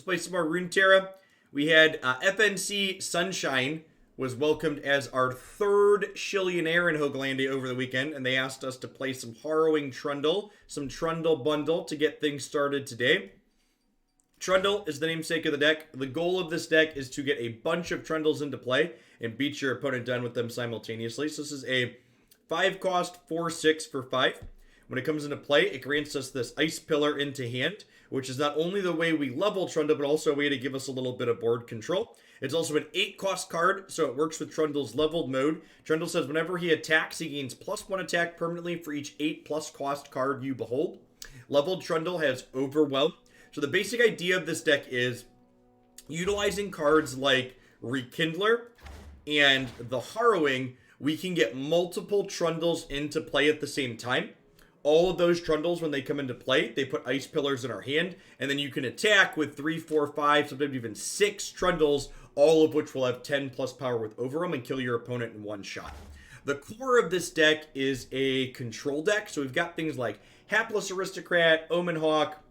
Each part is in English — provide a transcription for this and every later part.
play some more Runeterra. We had FNC Sunshine was welcomed as our third Shillionaire in Hoglandi over the weekend, and they asked us to play some Harrowing Trundle, some Trundle bundle to get things started today. Trundle is the namesake of the deck. The goal of this deck is to get a bunch of Trundles into play and beat your opponent down with them simultaneously. So this is a 5-cost 4/6 for 5. When it comes into play, it grants us this Ice Pillar into hand, which is not only the way we level Trundle, but also a way to give us a little bit of board control. It's also an 8-cost card, so it works with Trundle's leveled mode. Trundle says whenever he attacks, he gains +1 attack permanently for each 8+ cost card you behold. Leveled Trundle has Overwhelm. So the basic idea of this deck is utilizing cards like Rekindler and the Harrowing, we can get multiple Trundles into play at the same time. All of those Trundles, when they come into play, they put Ice Pillars in our hand, and then you can attack with 3, 4, 5, sometimes even 6 Trundles, all of which will have 10+ power with Overwhelm and kill your opponent in one shot. The core of this deck is a control deck, so we've got things like Hapless Aristocrat, Omen Hawk,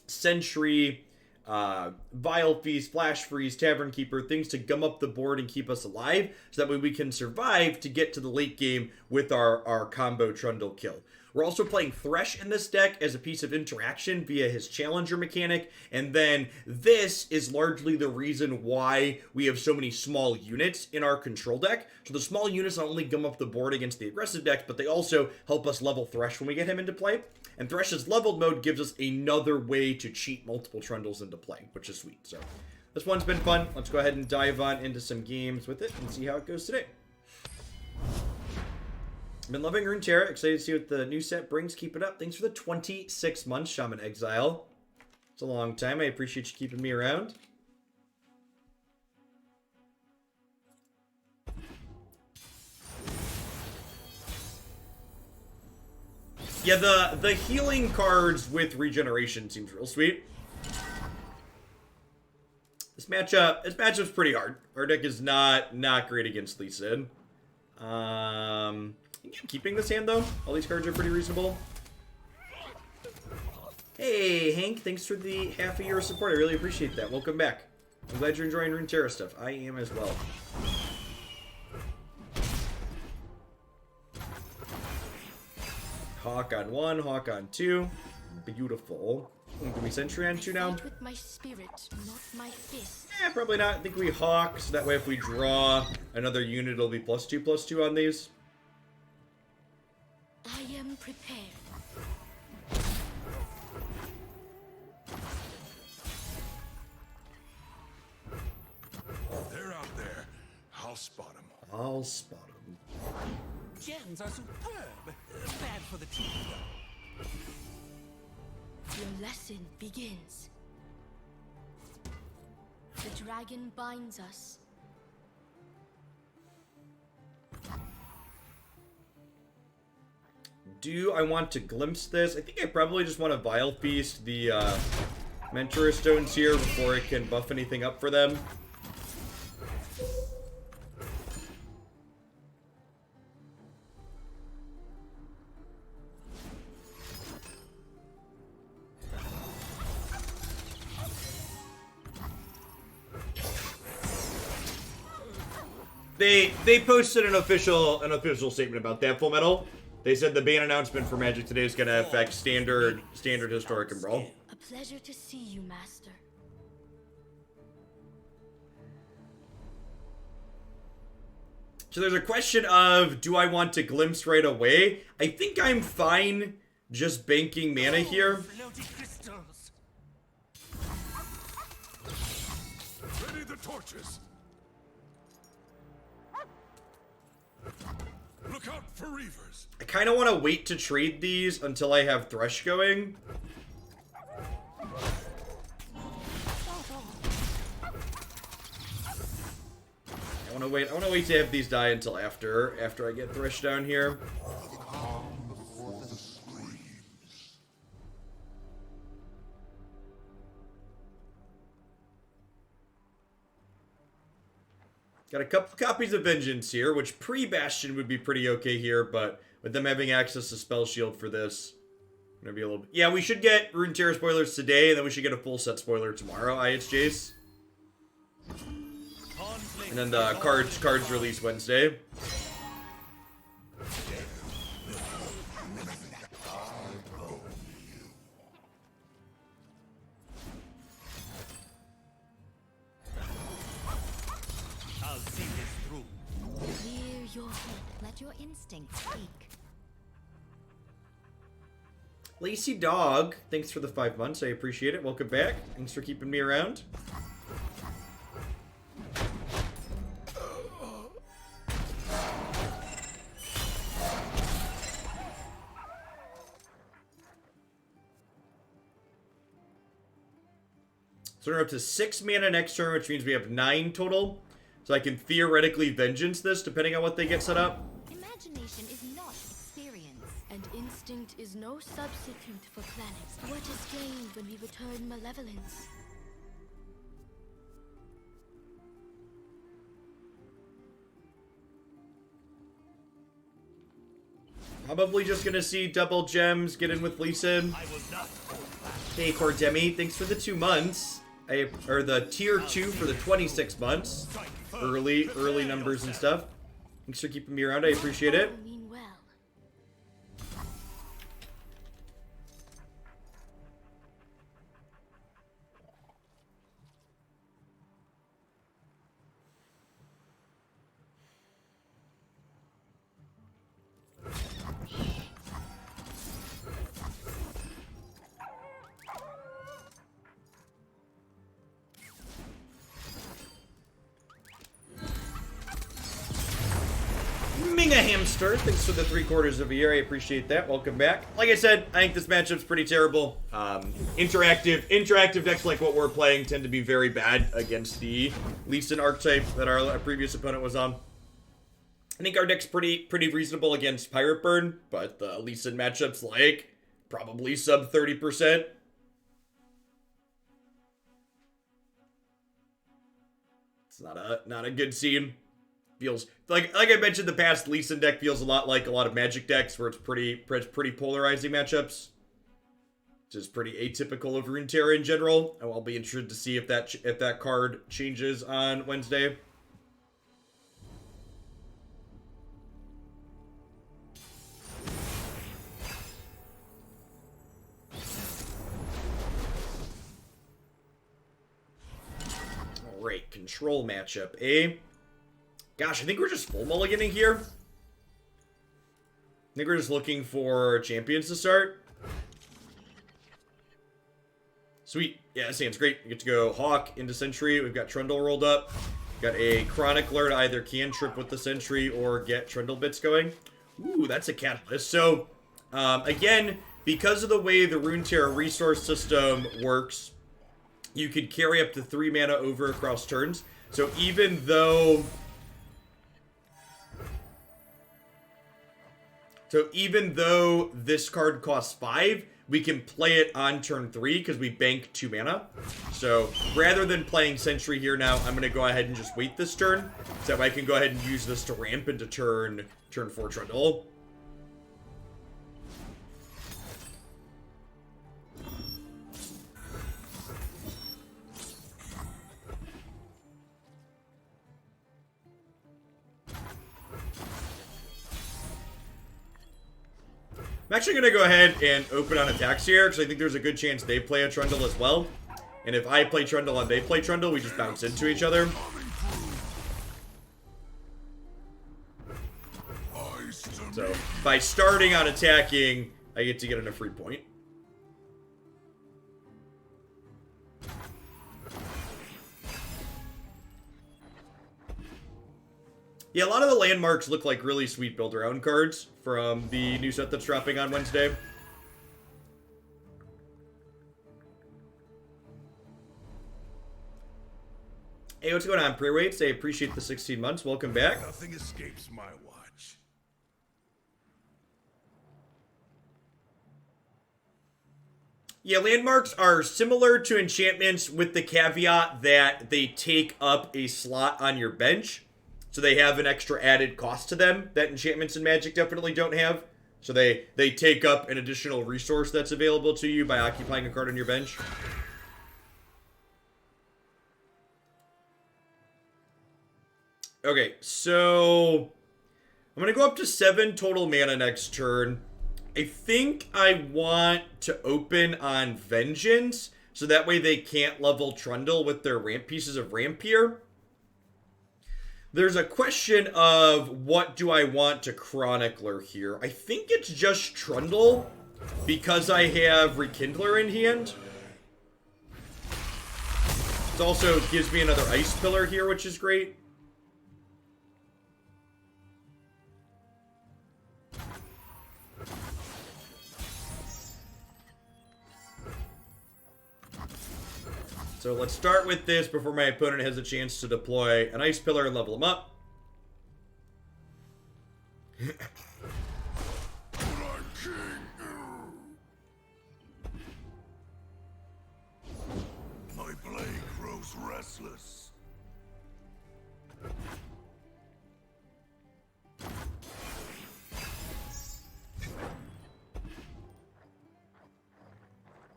Sentry, Vile Feast, Flash Freeze, Tavern Keeper, things to gum up the board and keep us alive, so that way we can survive to get to the late game with our combo Trundle kill. We're also playing Thresh in this deck as a piece of interaction via his Challenger mechanic, and then this is largely the reason why we have so many small units in our control deck. So the small units not only gum up the board against the aggressive decks, but they also help us level Thresh when we get him into play. And Thresh's leveled mode gives us another way to cheat multiple Trundles into play, which is sweet. So this one's been fun. Let's go ahead and dive on into some games with it and see how it goes today. Been loving Runeterra. Excited to see what the new set brings. Keep it up. Thanks for the 26 months, Shaman Exile. It's a long time. I appreciate you keeping me around. Yeah, the healing cards with regeneration seems real sweet. This matchup's pretty hard. Our deck is not great against Lee Sin. I'm keeping this hand though. All these cards are pretty reasonable. Hey Hank, thanks for the half a year of support. I really appreciate that. Welcome back. I'm glad you're enjoying Runeterra stuff. I am as well. Hawk on 1, Hawk on 2. Beautiful. Can we Sentry on 2 now? With my spirit, not my fist. Probably not. I think we Hawk, so that way if we draw another unit, it'll be +2/+2 on these. I am prepared. They're out there. I'll spot them. I'll spot them. Gems are superb. Bad for the teeth, though. Your lesson begins. The dragon binds us. Do I want to glimpse this? I think I probably just want to Vile Feast the Mentor Stones here before it can buff anything up for them. They posted an official statement about that, Full Metal. They said the ban announcement for Magic today is going to affect standard Historic and Brawl. A pleasure to see you, Master. So there's a question of, do I want to glimpse right away? I think I'm fine just banking mana here. Floaty crystals. Ready the torches. Look out for Reavers. I kind of want to wait to trade these until I have Thresh going. I want to wait to have these die until after I get Thresh down here. Got a couple copies of Vengeance here, which pre-Bastion would be pretty okay here, but with them having access to Spell Shield for this, Gonna be a little bit. Yeah, we should get Runeterra spoilers today, and then we should get a full set spoiler tomorrow. It's Jace. And then the cards release Wednesday. I'll see this through. Clear your head. Let your instincts speak. Lacy Dog, thanks for the 5 months. I appreciate it. Welcome back. Thanks for keeping me around. So we're up to 6 mana next turn, which means we have 9 total. So I can theoretically vengeance this, depending on what they get set up. Imagination is not experience. And instinct is no substitute for planets. What is gained when we return malevolence? Probably just gonna see double gems, get in with Lisa. Hey Cordemi, thanks for the 2 months. Or the tier 2 for the 26 months. Early numbers and stuff. Thanks for keeping me around, I appreciate it. I mean well. Minga Hamster, thanks for the 3/4 of a year. I appreciate that. Welcome back. Like I said, I think this matchup's pretty terrible. Interactive decks like what we're playing tend to be very bad against the Leeson archetype that our previous opponent was on. I think our deck's pretty reasonable against Pirate Burn, but the Leeson matchup's like probably sub 30%. It's not a good scene. Feels like I mentioned, the past Leeson deck feels a lot like a lot of Magic decks where it's pretty polarizing matchups. Which is pretty atypical of Runeterra in general. I'll be interested to see if that card changes on Wednesday. Alright, control matchup, eh? Gosh, I think we're just full mulliganing here. I think we're just looking for champions to start. Sweet. Yeah, this hand's great. We get to go Hawk into Sentry. We've got Trundle rolled up. Got a Chronicler to either cantrip with the Sentry or get Trundle bits going. Ooh, that's a catalyst. So, again, because of the way the Runeterra resource system works, you could carry up to 3 mana over across turns. So even though this card costs 5, we can play it on turn 3 because we bank 2 mana. So rather than playing Sentry here now, I'm going to go ahead and just wait this turn. So I can go ahead and use this to ramp into turn 4 Trundle. I'm actually going to go ahead and open on attacks here, because I think there's a good chance they play a Trundle as well. And if I play Trundle and they play Trundle, we just bounce into each other. So, by starting on attacking, I get to get in a free point. Yeah, a lot of the landmarks look like really sweet build-around cards from the new set that's dropping on Wednesday. Hey, what's going on, Pre-Waits? I appreciate the 16 months. Welcome back. Nothing escapes my watch. Yeah, landmarks are similar to enchantments with the caveat that they take up a slot on your bench. So they have an extra added cost to them that enchantments and Magic definitely don't have. So they take up an additional resource that's available to you by occupying a card on your bench. Okay, so I'm going to go up to 7 total mana next turn. I think I want to open on Vengeance, so that way they can't level Trundle with their ramp pieces of Rampier. There's a question of what do I want to Chronicler here. I think it's just Trundle, because I have Rekindler in hand. It also gives me another Ice Pillar here, which is great. So let's start with this before my opponent has a chance to deploy an Ice Pillar and level him up. My blade grows restless.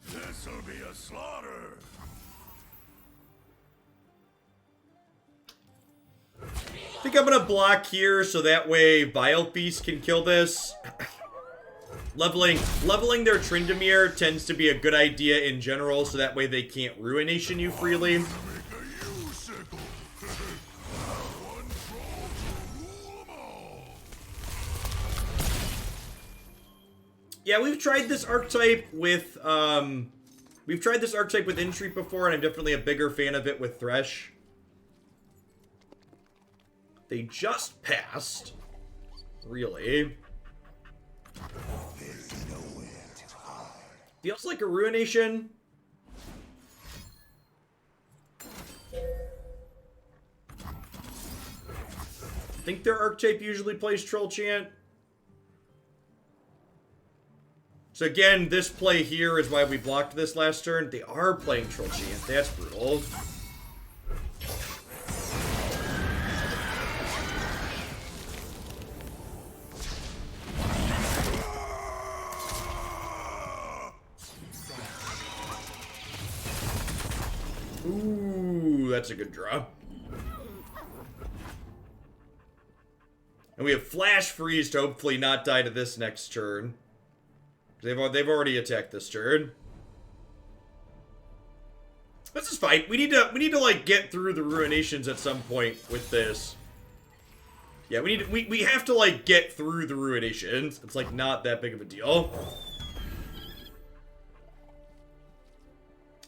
This'll be a slaughter. I think I'm going to block here so that way Vile Beast can kill this. Leveling their Tryndamere tends to be a good idea in general, so that way they can't Ruination you freely. Yeah, we've tried this archetype with Entreat before, and I'm definitely a bigger fan of it with Thresh. They just passed. Really. Feels like a Ruination. I think their archetype usually plays Troll Chant. So again, this play here is why we blocked this last turn. They are playing Troll Chant. That's brutal. Ooh, that's a good draw. And we have Flash Freeze to hopefully not die to this next turn. They've already attacked this turn. This is fine. We need to like get through the Ruinations at some point with this. Yeah, we have to like get through the Ruinations. It's like not that big of a deal.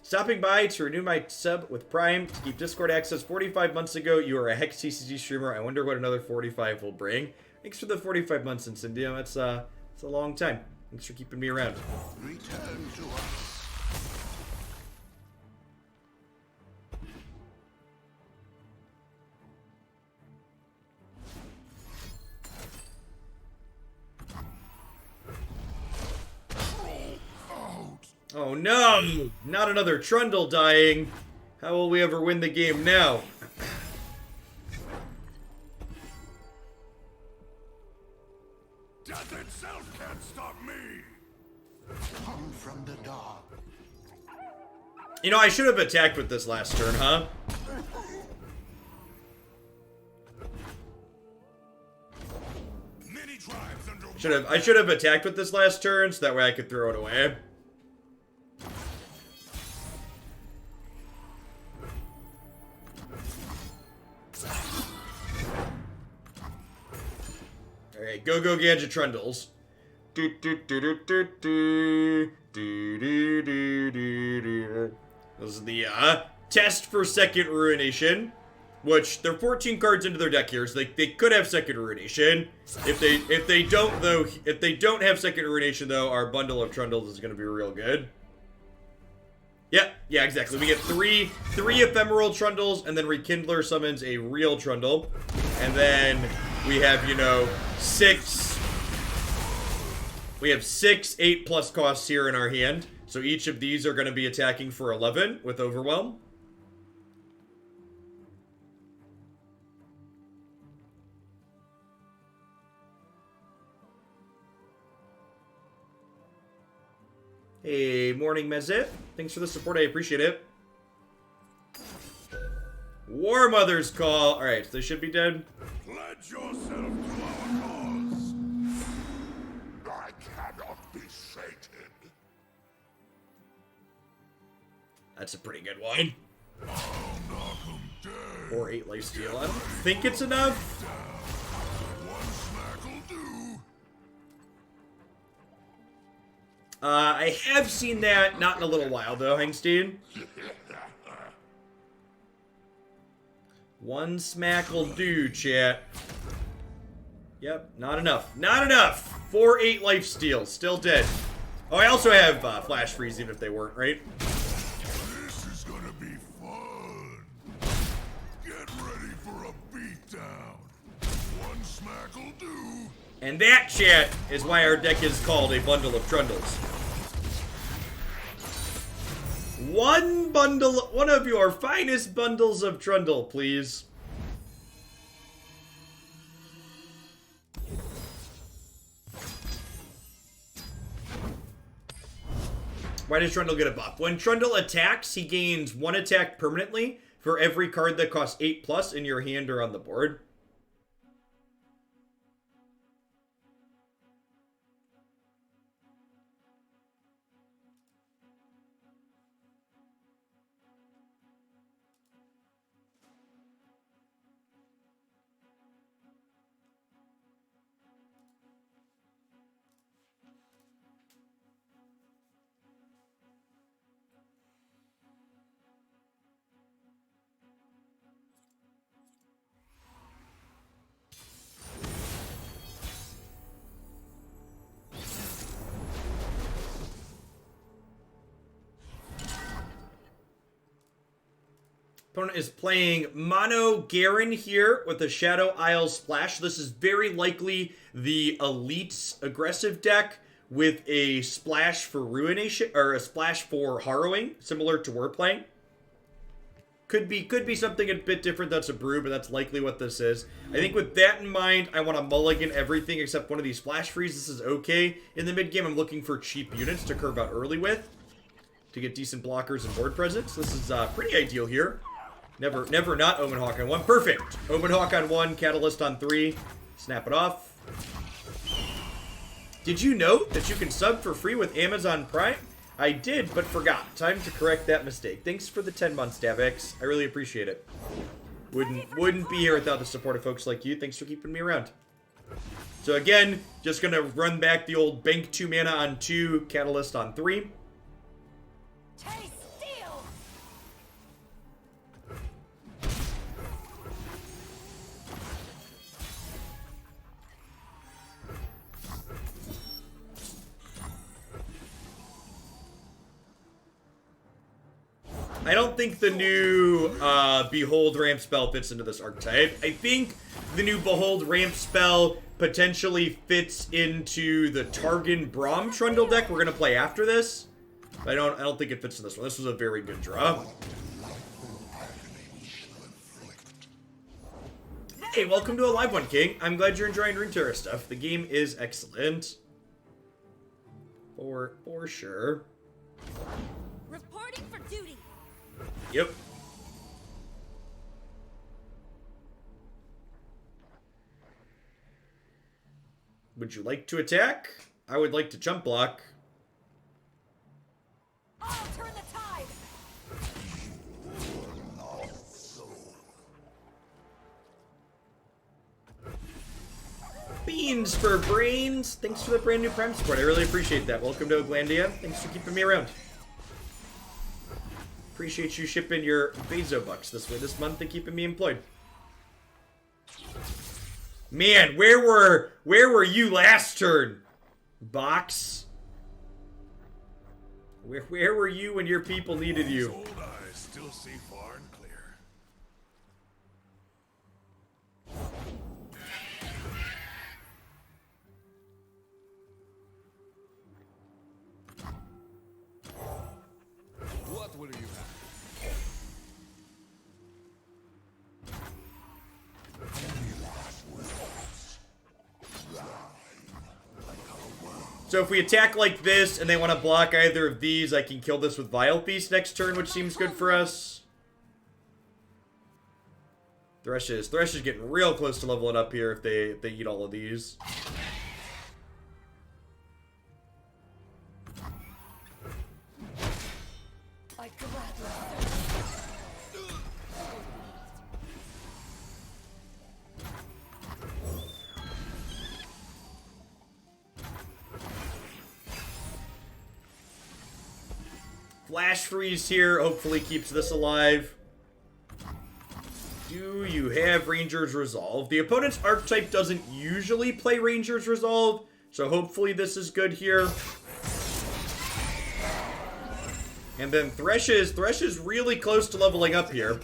Stopping by to renew my sub with Prime to keep Discord access. 45 months ago, you were a Hex TCG streamer. I wonder what another 45 will bring. Thanks for the 45 months, Incendio. It's a long time. Thanks for keeping me around. Return to us. Oh no! Not another Trundle dying. How will we ever win the game now? Death itself can't stop me. Come from the dark. You know, I should have attacked with this last turn, huh? Many tribes under I should have attacked with this last turn, so that way I could throw it away. Alright, go Gadget Trundles. This is the test for second Ruination, which they're 14 cards into their deck here, so they could have second Ruination. If they don't have second Ruination though, our bundle of Trundles is gonna be real good. Yeah, exactly. We get three ephemeral Trundles, and then Rekindler summons a real Trundle. And then we have, you know, six 8+ costs here in our hand. So each of these are going to be attacking for 11 with Overwhelm. Hey, morning, Mezit. Thanks for the support. I appreciate it. War Mother's Call. Alright, so they should be dead. Pledge yourself to our cause. I cannot be sated. That's a pretty good one. I'll knock 'em dead. Or 8 lifesteal. I don't think it's enough. One smack'll do. I have seen that, not in a little while though, Hangstein. One smack'll do, chat. Yep, not enough. Not enough! 4-8 lifesteal, still dead. Oh, I also have flash freeze, even if they weren't, right? This is gonna be fun. Get ready for a beatdown. One smack'll do. And that, chat, is why our deck is called a bundle of Trundles. One of your finest bundles of Trundle, please. Why does Trundle get a buff? When Trundle attacks, he gains 1 attack permanently for every card that costs 8+ in your hand or on the board. Opponent is playing Mono Garen here with a Shadow Isle Splash. This is very likely the Elite's aggressive deck with a splash for Ruination, or a splash for Harrowing, similar to we're playing. Could be something a bit different that's a brew, but that's likely what this is. I think with that in mind, I want to mulligan everything except one of these flash frees. This is okay. In the mid game, I'm looking for cheap units to curve out early with to get decent blockers and board presence. This is pretty ideal here. Never not Omen Hawk on 1. Perfect. Omen Hawk on 1, Catalyst on 3. Snap it off. Did you know that you can sub for free with Amazon Prime? I did, but forgot. Time to correct that mistake. Thanks for the 10 months, Davix. I really appreciate it. Wouldn't be here without the support of folks like you. Thanks for keeping me around. So again, just gonna run back the old bank 2 mana on 2, Catalyst on 3. Taste steel! I don't think the new Behold ramp spell fits into this archetype. I think the new Behold ramp spell potentially fits into the Targon Braum Trundle deck we're gonna play after this. But I don't think it fits in this one. This was a very good draw. Hey, welcome to a live one, King. I'm glad you're enjoying Runeterra stuff. The game is excellent. For sure. Reporting for duty. Yep. Would you like to attack? I would like to jump block. I'll turn the tide. Beans for brains. Thanks for the brand new Prime support. I really appreciate that. Welcome to Oglandia. Thanks for keeping me around. Appreciate you shipping your Bezo bucks this month and keeping me employed. Man, where were you last turn? Box. Where were you when your people needed you? Old eyes still see far and clear. What will you have? So if we attack like this and they want to block either of these, I can kill this with Vile Feast next turn, which seems good for us. Thresh is getting real close to leveling up here if they eat all of these. Flash Freeze here hopefully keeps this alive. Do you have Ranger's Resolve? The opponent's archetype doesn't usually play Ranger's Resolve, so hopefully this is good here. And then Thresh is really close to leveling up here.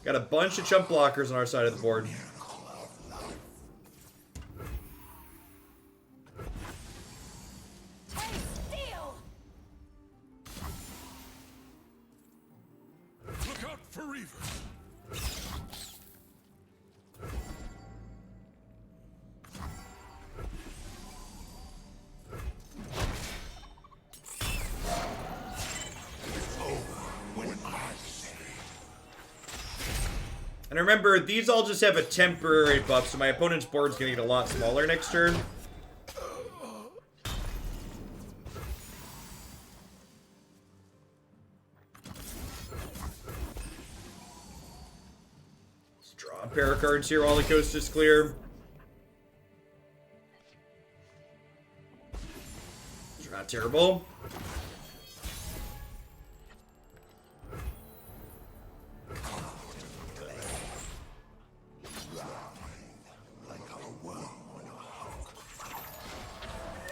Got a bunch of chump blockers on our side of the board. Look out for Reaver. And remember, these all just have a temporary buff, so my opponent's board's gonna get a lot smaller next turn. Let's draw a pair of cards here while the coast is clear. These are not terrible.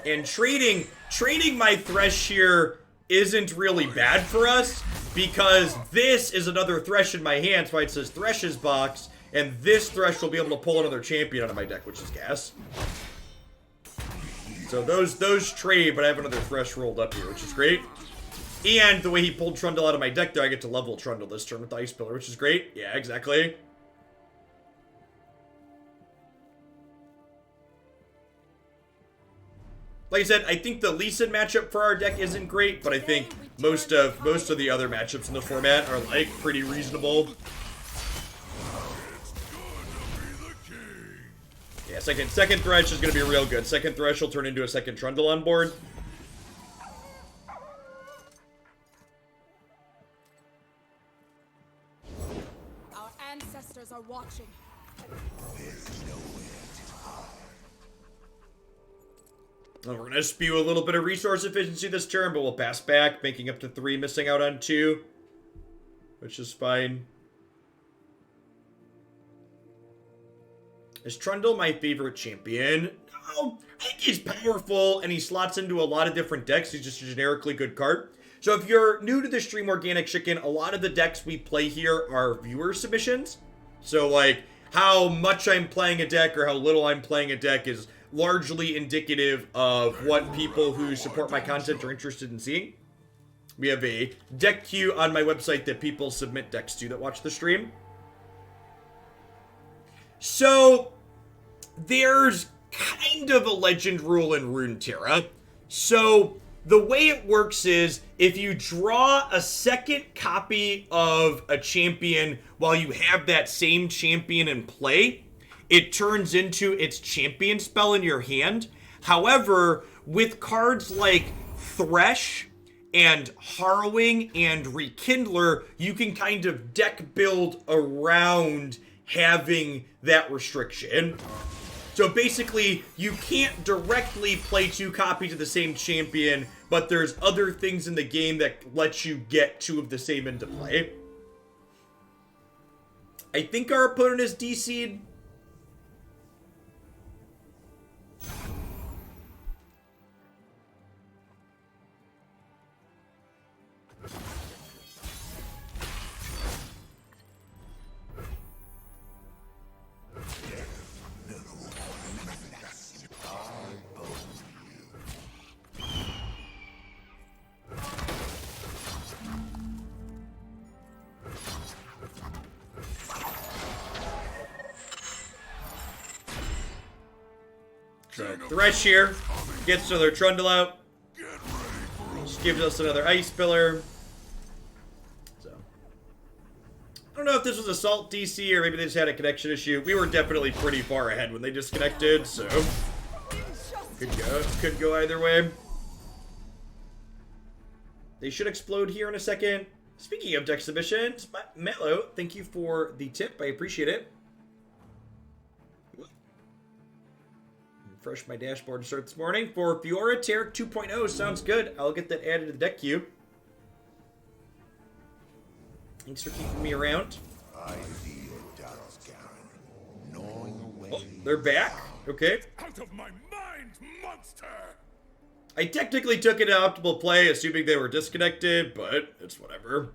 And trading my Thresh here isn't really bad for us, because this is another Thresh in my hand, so it says Thresh's box, and this Thresh will be able to pull another champion out of my deck, which is gas. So those trade, but I have another Thresh rolled up here, which is great. And the way he pulled Trundle out of my deck there, I get to level Trundle this turn with the Ice Pillar, which is great. Yeah, exactly. Like I said, I think the Lee Sin matchup for our deck isn't great, but I think most of the other matchups in the format are like pretty reasonable. Yeah, second Thresh is gonna be real good. Second Thresh will turn into a second Trundle on board. Our ancestors are watching. We're going to spew a little bit of resource efficiency this turn, but we'll pass back, making up to 3, missing out on 2. Which is fine. Is Trundle my favorite champion? No, I think he's powerful, and he slots into a lot of different decks. He's just a generically good card. So if you're new to the stream, Organic Chicken, a lot of the decks we play here are viewer submissions. So, like, how much I'm playing a deck or how little I'm playing a deck is largely indicative of what people who support my content are interested in seeing. We have a deck queue on my website that people submit decks to that watch the stream. So, there's kind of a legend rule in Runeterra. So, the way it works is, if you draw a second copy of a champion while you have that same champion in play, it turns into its champion spell in your hand. However, with cards like Thresh and Harrowing and Rekindler, you can kind of deck build around having that restriction. So basically, you can't directly play 2 copies of the same champion, but there's other things in the game that let you get 2 of the same into play. I think our opponent is DC'd. Thresh here. Gets another Trundle out. Just gives us another Ice Pillar. So, I don't know if this was a Salt DC or maybe they just had a connection issue. We were definitely pretty far ahead when they disconnected, so could go either way. They should explode here in a second. Speaking of deck submissions, Mello, thank you for the tip. I appreciate it. Refresh my dashboard to start this morning. For Fiora, Tarek 2.0 sounds good. I'll get that added to the deck queue. Thanks for keeping me around. I feel doubts, Garen. Gnawing away. Oh, they're back. Okay. Out of my mind, monster! I technically took it an optimal play, assuming they were disconnected, but it's whatever.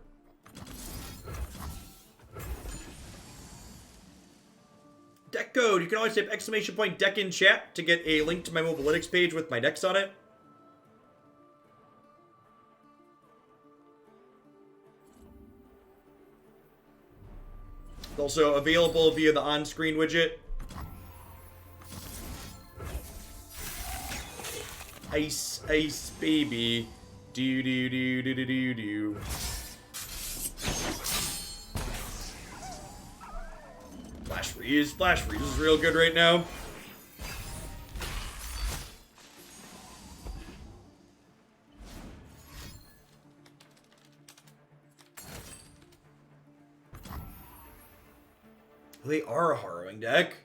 Deck code. You can always type exclamation point deck in chat to get a link to my Mobalytics page with my decks on it. It's also available via the on-screen widget. Ice, ice, baby. Do, do, do, do, do, do, do. Flash freeze. Flash freeze is real good right now. They are a Harrowing deck.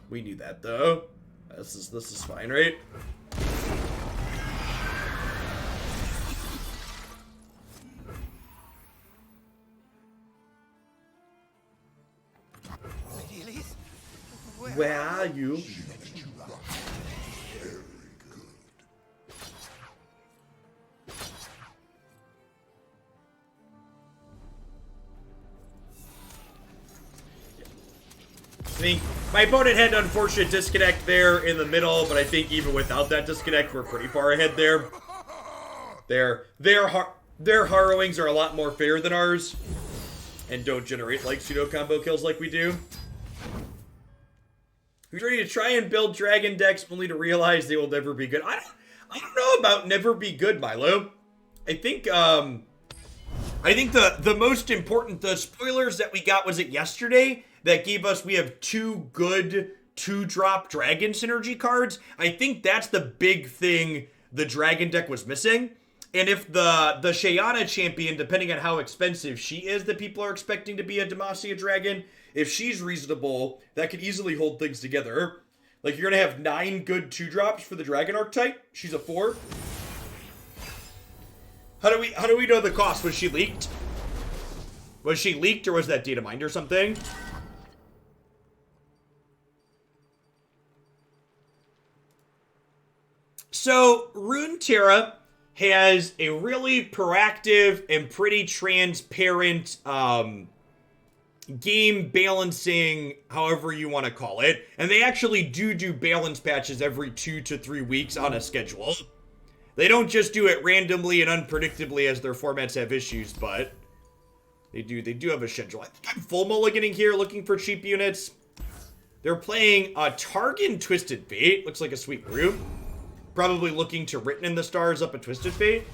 We knew that though. This is fine, right? Where are you? I think my opponent had an unfortunate disconnect there in the middle, but I think even without that disconnect, we're pretty far ahead there. Their Harrowings are a lot more fair than ours, and don't generate like pseudo combo kills like we do. Who's ready to try and build dragon decks only to realize they will never be good? I don't know about never be good, Milo. I think the most important, the spoilers that we got, was it yesterday? That gave us, we have 2 good 2-drop dragon synergy cards. I think that's the big thing the dragon deck was missing. And if the Shayana champion, depending on how expensive she is, that people are expecting to be a Demacia dragon, if she's reasonable, that could easily hold things together. Like, you're going to have 9 good 2-drops for the dragon archetype. She's a 4. How do we know the cost? Was she leaked? Was she leaked, or was that data mined or something? So, Runeterra has a really proactive and pretty transparent game balancing, however you want to call it. And they actually do balance patches every 2 to 3 weeks on a schedule. They don't just do it randomly and unpredictably as their formats have issues, but they do have a schedule. I think I'm full mulliganing here, looking for cheap units. They're playing a Targon Twisted Fate. Looks like a sweet brew. Probably looking to Written in the Stars up a Twisted Fate.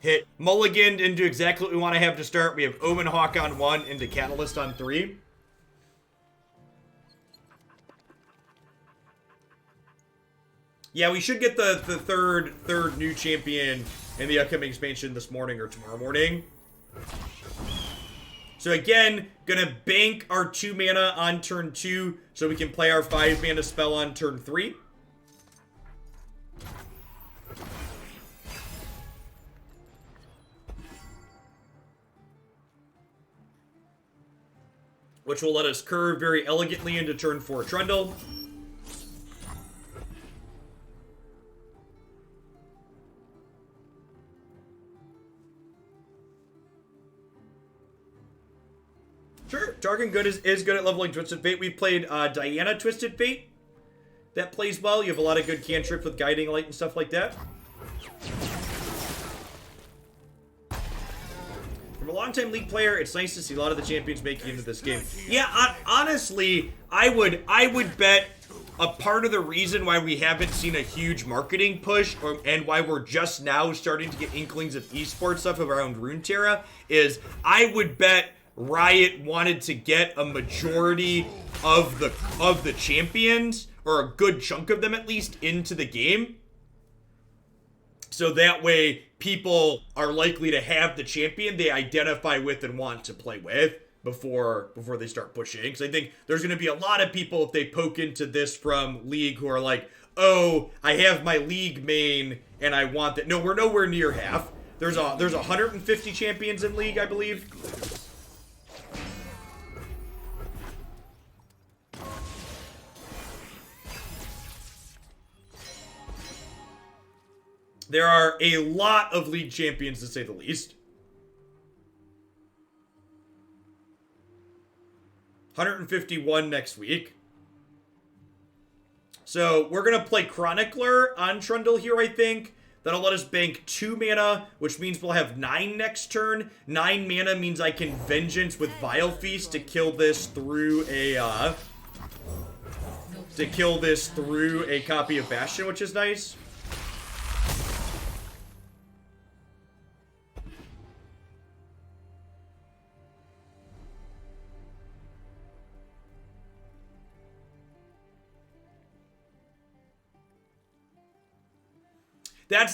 Hit mulliganed into exactly what we want to have to start. We have Omen Hawk on 1 into Catalyst on 3. Yeah, we should get the third new champion in the upcoming expansion this morning or tomorrow morning. So again, gonna bank our 2 mana on turn 2 so we can play our 5 mana spell on turn 3. Which will let us curve very elegantly into turn 4 Trundle. Sure, Targon Good is good at leveling Twisted Fate. We played Diana Twisted Fate. That plays well. You have a lot of good cantrips with Guiding Light and stuff like that. From a longtime League player, it's nice to see a lot of the champions making it into this game. Yeah, honestly, I would bet a part of the reason why we haven't seen a huge marketing push and why we're just now starting to get inklings of esports stuff around Runeterra is I would bet Riot wanted to get a majority of the champions, or a good chunk of them at least, into the game. So that way people are likely to have the champion they identify with and want to play with before they start pushing. Because I think there's going to be a lot of people, if they poke into this from League, who are like, oh, I have my League main and I want that. No, we're nowhere near half. There's 150 champions in League, I believe. There are a lot of League champions, to say the least. 151 next week. So we're going to play Chronicler on Trundle here, I think. That'll let us bank 2 mana, which means we'll have 9 next turn. 9 mana means I can Vengeance with Vile Feast to kill this through a copy of Bastion, which is nice.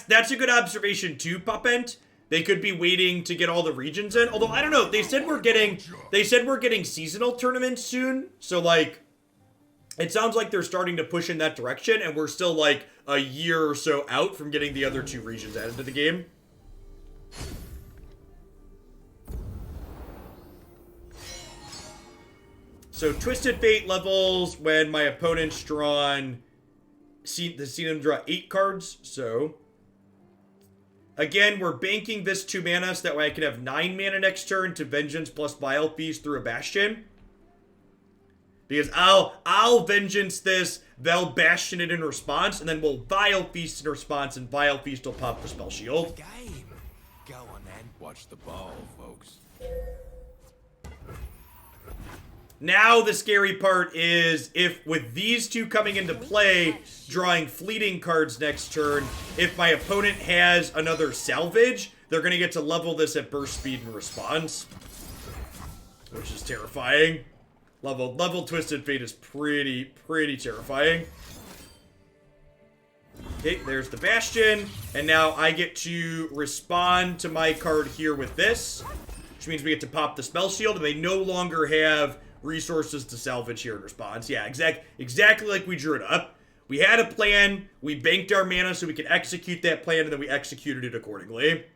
That's a good observation too, Puppent. They could be waiting to get all the regions in. Although I don't know, they said we're getting seasonal tournaments soon. So like, it sounds like they're starting to push in that direction, and we're still like a year or so out from getting the other 2 regions added to the game. So Twisted Fate levels when my opponent's drawn. See them draw 8 cards. So again, we're banking this 2 mana so that way I can have 9 mana next turn to Vengeance plus Vile Feast through a Bastion. Because I'll Vengeance this, they'll Bastion it in response, and then we'll Vile Feast in response, and Vile Feast will pop the Spell Shield. Game. Go on then. Watch the ball, folks. Now the scary part is, if with these 2 coming into play, drawing fleeting cards next turn, if my opponent has another salvage, they're going to get to level this at burst speed in response, which is terrifying. Level Twisted Fate is pretty terrifying. Okay, there's the Bastion, and now I get to respond to my card here with this, which means we get to pop the Spell Shield, and they no longer have resources to salvage here in response. Yeah, exactly like we drew it up. We had a plan, we banked our mana so we could execute that plan, and then we executed it accordingly.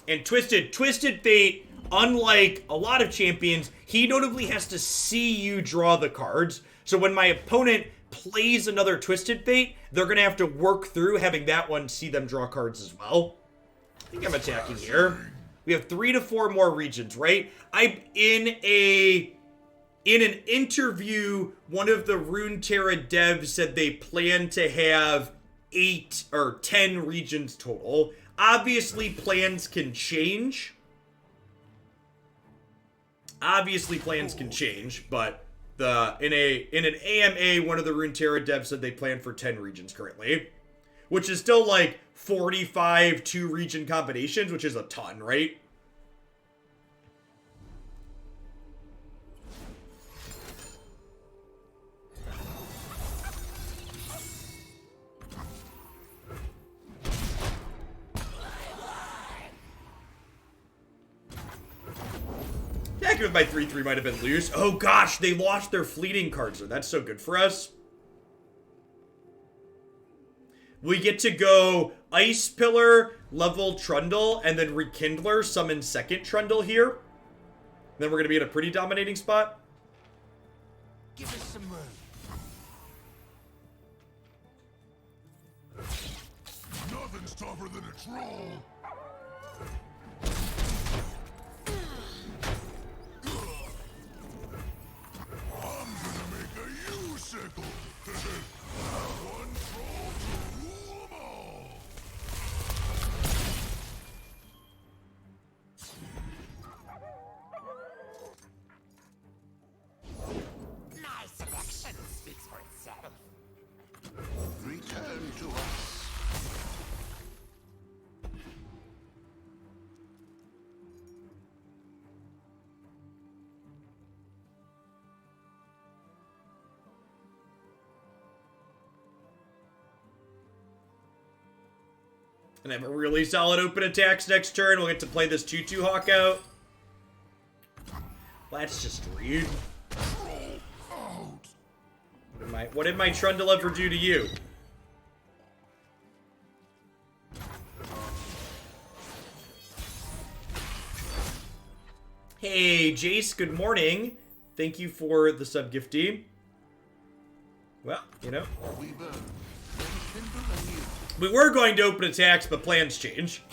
And Twisted Fate, unlike a lot of champions, he notably has to see you draw the cards. So when my opponent plays another Twisted Fate, they're going to have to work through having that one see them draw cards as well. I think I'm attacking here. We have 3 to 4 more regions, right? In an interview, one of the Runeterra devs said they plan to have 8 or 10 regions total. Obviously, plans can change. But in an AMA, one of the Runeterra devs said they plan for 10 regions currently, which is still like 45 2-region combinations, which is a ton, right? Attacking with my 3/3 might have been loose. Oh gosh, they lost their fleeting cards, so that's so good for us. We get to go Ice Pillar, level Trundle, and then Rekindler, summon second Trundle here. Then we're going to be in a pretty dominating spot. Give us some room. Nothing's tougher than a troll. I'm gonna make a U-sickle. One troll to rule 'em all. And have a really solid open attacks next turn. We'll get to play this 2-2 Hawk out. Let's just read. What did my Trundle ever do to you? Hey, Jace, good morning. Thank you for the sub-gifty. Well, you know. We were going to open attacks, but plans change.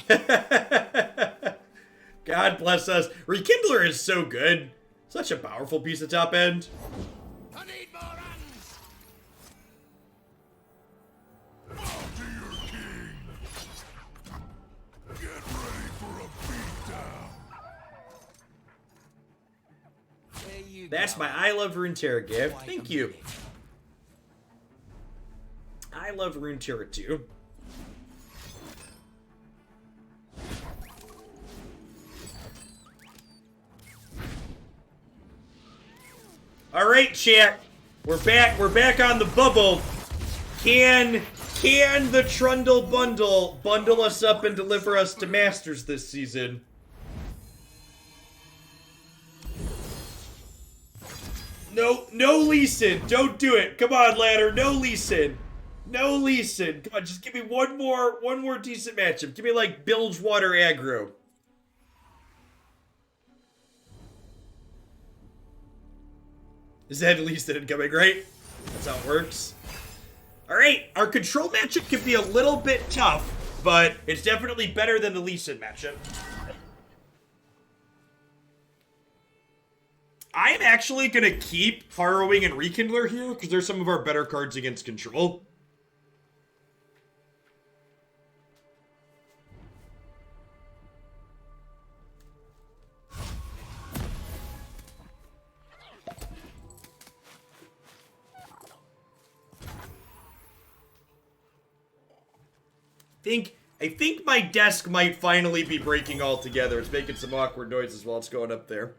God bless us. Rekindler is so good. Such a powerful piece of top end. I need more runs. Bow to your king. Get ready for a beatdown. There you That's go. my I Love Runeterra gift. Quite Thank you. complete. I love Runeterra too. All right, chat. We're back. We're back on the bubble. Can the Trundle bundle us up and deliver us to Masters this season? No Lee Sin. Don't do it. Come on, ladder. No Lee Sin. No Lee Sin. Come on, just give me one more decent matchup. Give me like Bilgewater aggro. Is that Lee Sin incoming, right? That's how it works. Alright, our control matchup can be a little bit tough, but it's definitely better than the Lee Sin matchup. I am actually going to keep Harrowing and Rekindler here, because they're some of our better cards against control. I think my desk might finally be breaking altogether. It's making some awkward noises while it's going up there.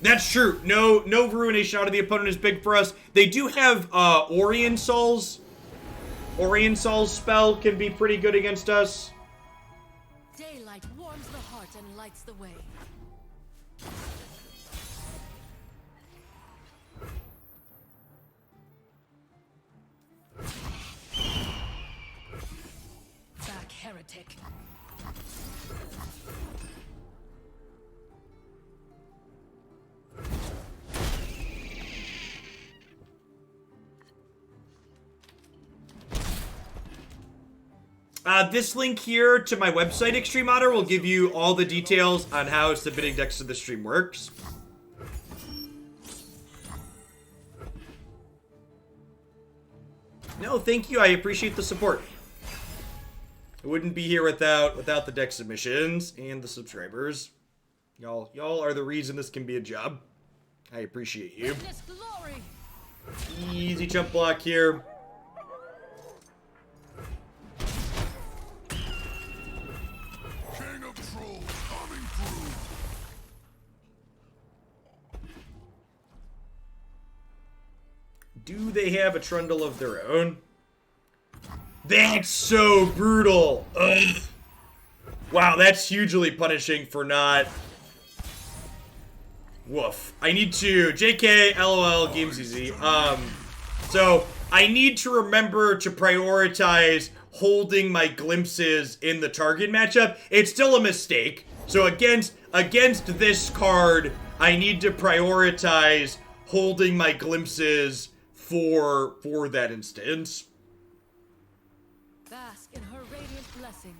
That's true. No ruination out of the opponent is big for us. They do have Orion Souls. Orion Souls spell can be pretty good against us. Daylight warms the heart and lights the way. Back, heretic. This link here to my website, Extreme Otter, will give you all the details on how submitting decks to the stream works. No, thank you. I appreciate the support. I wouldn't be here without the deck submissions and the subscribers. Y'all are the reason this can be a job. I appreciate you. Witness glory. Easy jump block here. King of trolls coming through. Do they have a Trundle of their own? That's so brutal. Ugh. Wow, that's hugely punishing for not... Woof. I need to... JK, LOL, game's easy. So, I need to remember to prioritize holding my glimpses in the target matchup. It's still a mistake. So against this card, I need to prioritize holding my glimpses for that instance. Bask in her radiant blessing.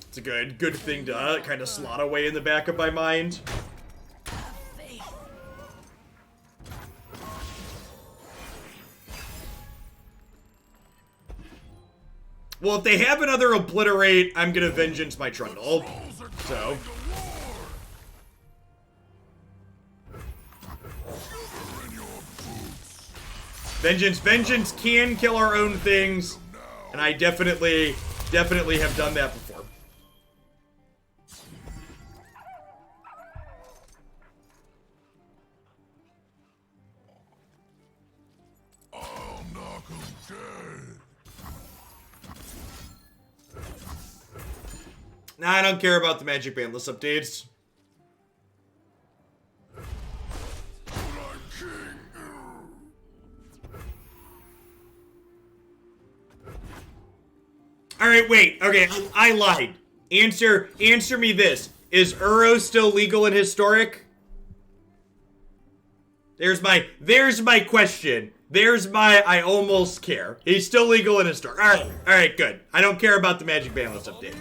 It's a good thing to kind of slot away in the back of my mind. Faith. Well, if they have another Obliterate, I'm gonna Vengeance my Trundle. Trolls are So, coming to war. Shiver in your boots. Vengeance can kill our own things, and I definitely have done that before. I'll knock 'em dead. Nah, I don't care about the Magic Ban list updates. I'm king. Alright, wait. Okay, I lied. Answer me this. Is Uro still legal and historic? There's my question. There's my I almost care. He's still legal and historic. Alright, good. I don't care about the Magic Ban list update.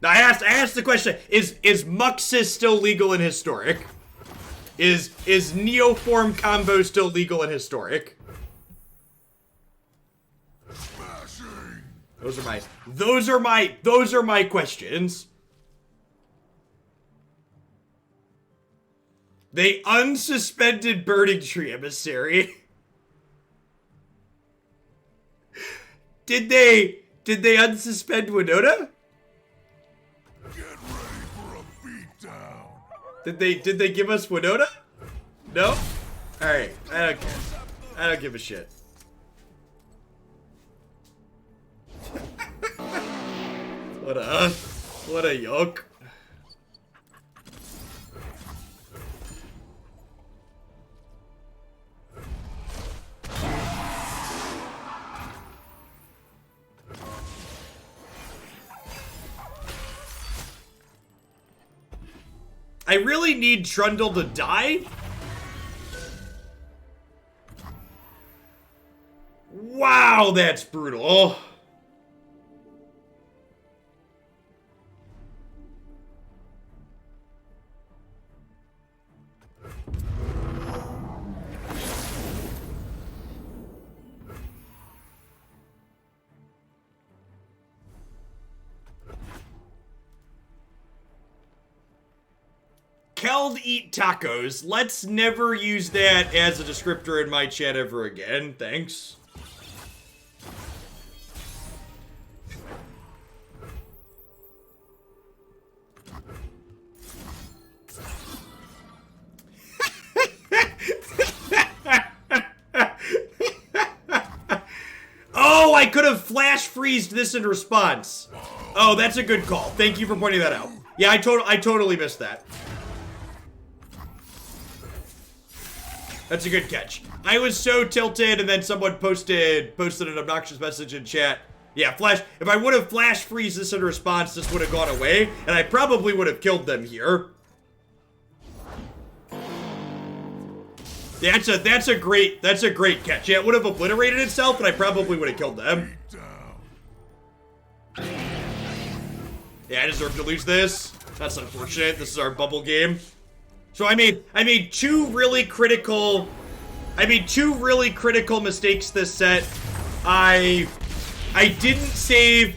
Now, I asked the question, is Muxus still legal and historic? Is Neoform combo still legal and historic? Smashing. Those are my questions. They unsuspended Burning Tree Emissary. Did they unsuspend Winota? Get ready for a beatdown. Did they give us Winota? No? Alright, I don't care. I don't give a shit. What a yoke. I really need Trundle to die? Wow, that's brutal. Keld eat tacos. Let's never use that as a descriptor in my chat ever again. Thanks. Oh, I could have flash freezed this in response. Oh, that's a good call. Thank you for pointing that out. Yeah, I totally missed that. That's a good catch. I was so tilted, and then someone posted an obnoxious message in chat. Yeah, flash. If I would have flash freeze this in response, this would have gone away, and I probably would have killed them here. Yeah, that's a great catch. Yeah, it would have obliterated itself, and I probably would have killed them. Yeah, I deserve to lose this. That's unfortunate. This is our bubble game. So I made two really critical mistakes this set. I didn't save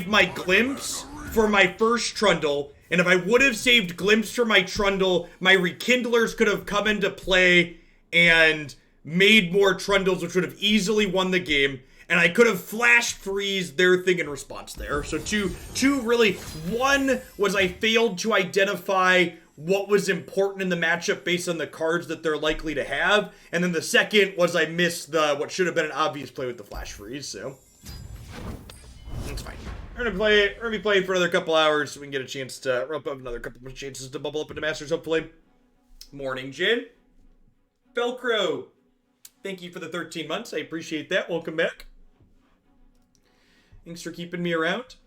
my glimpse for my first Trundle, and if I would have saved glimpse for my Trundle, my rekindlers could have come into play and made more Trundles, which would have easily won the game. And I could have flash freeze their thing in response there. So two really, one was I failed to identify what was important in the matchup based on the cards that they're likely to have. And then the second was I missed what should have been an obvious play with the flash freeze, so that's fine. We're gonna be playing for another couple hours so we can get a chance to rope up another couple of chances to bubble up into Masters, hopefully. Morning, Jin. Velcro. Thank you for the 13 months. I appreciate that. Welcome back. Thanks for keeping me around.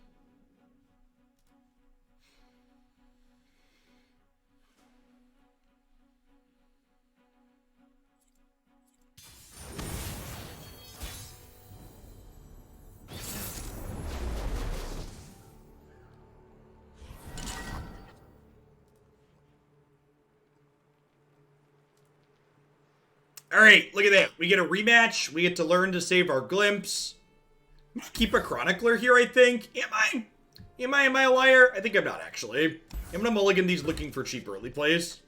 Alright, look at that. We get a rematch. We get to learn to save our glimpse. Keep a chronicler here, I think. Am I a liar? I think I'm not, actually. I'm gonna mulligan these looking for cheap early plays.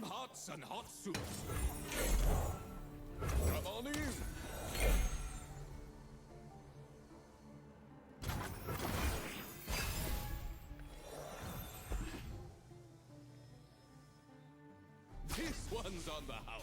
hearts and hot soups. Come on in. This one's on the house.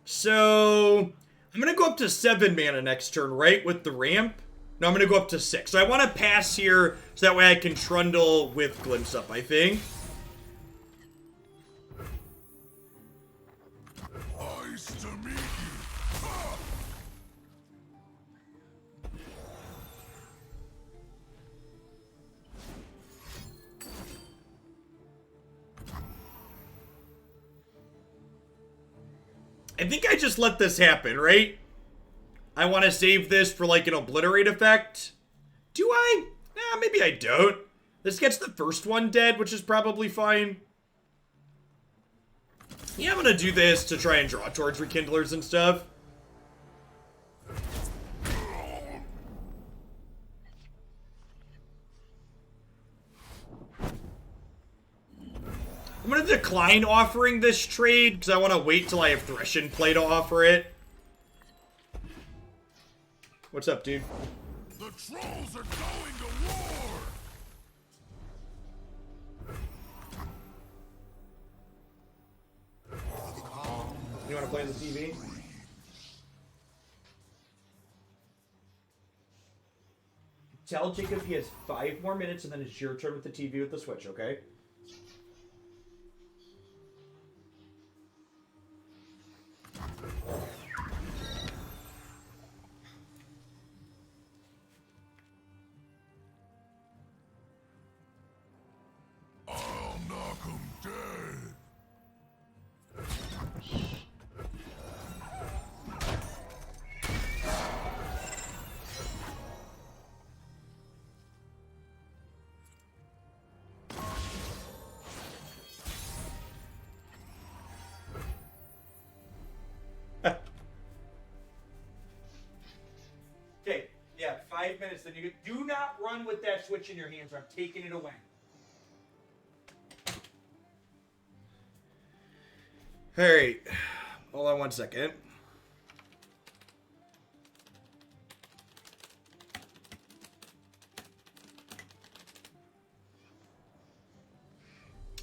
So, I'm going to go up to 7 mana next turn, right? With the ramp? No, I'm going to go up to 6. So I want to pass here so that way I can Trundle with Glimpse Up, I think. Nice to meet you. I think I just let this happen, right? I want to save this for like an Obliterate effect. Do I? Nah, maybe I don't. This gets the first one dead, which is probably fine. Yeah, I'm going to do this to try and draw towards Rekindlers and stuff. I'm going to decline offering this trade because I want to wait till I have Thresh in play to offer it. What's up, dude? The trolls are going to war. You want to play the TV? Tell Jacob he has 5 more minutes and then it's your turn with the TV with the Switch, okay? I'll knock 'em dead. Okay, yeah, 5 minutes. Then you do not run with that Switch in your hands or I'm taking it away. Alright, hold on 1 second.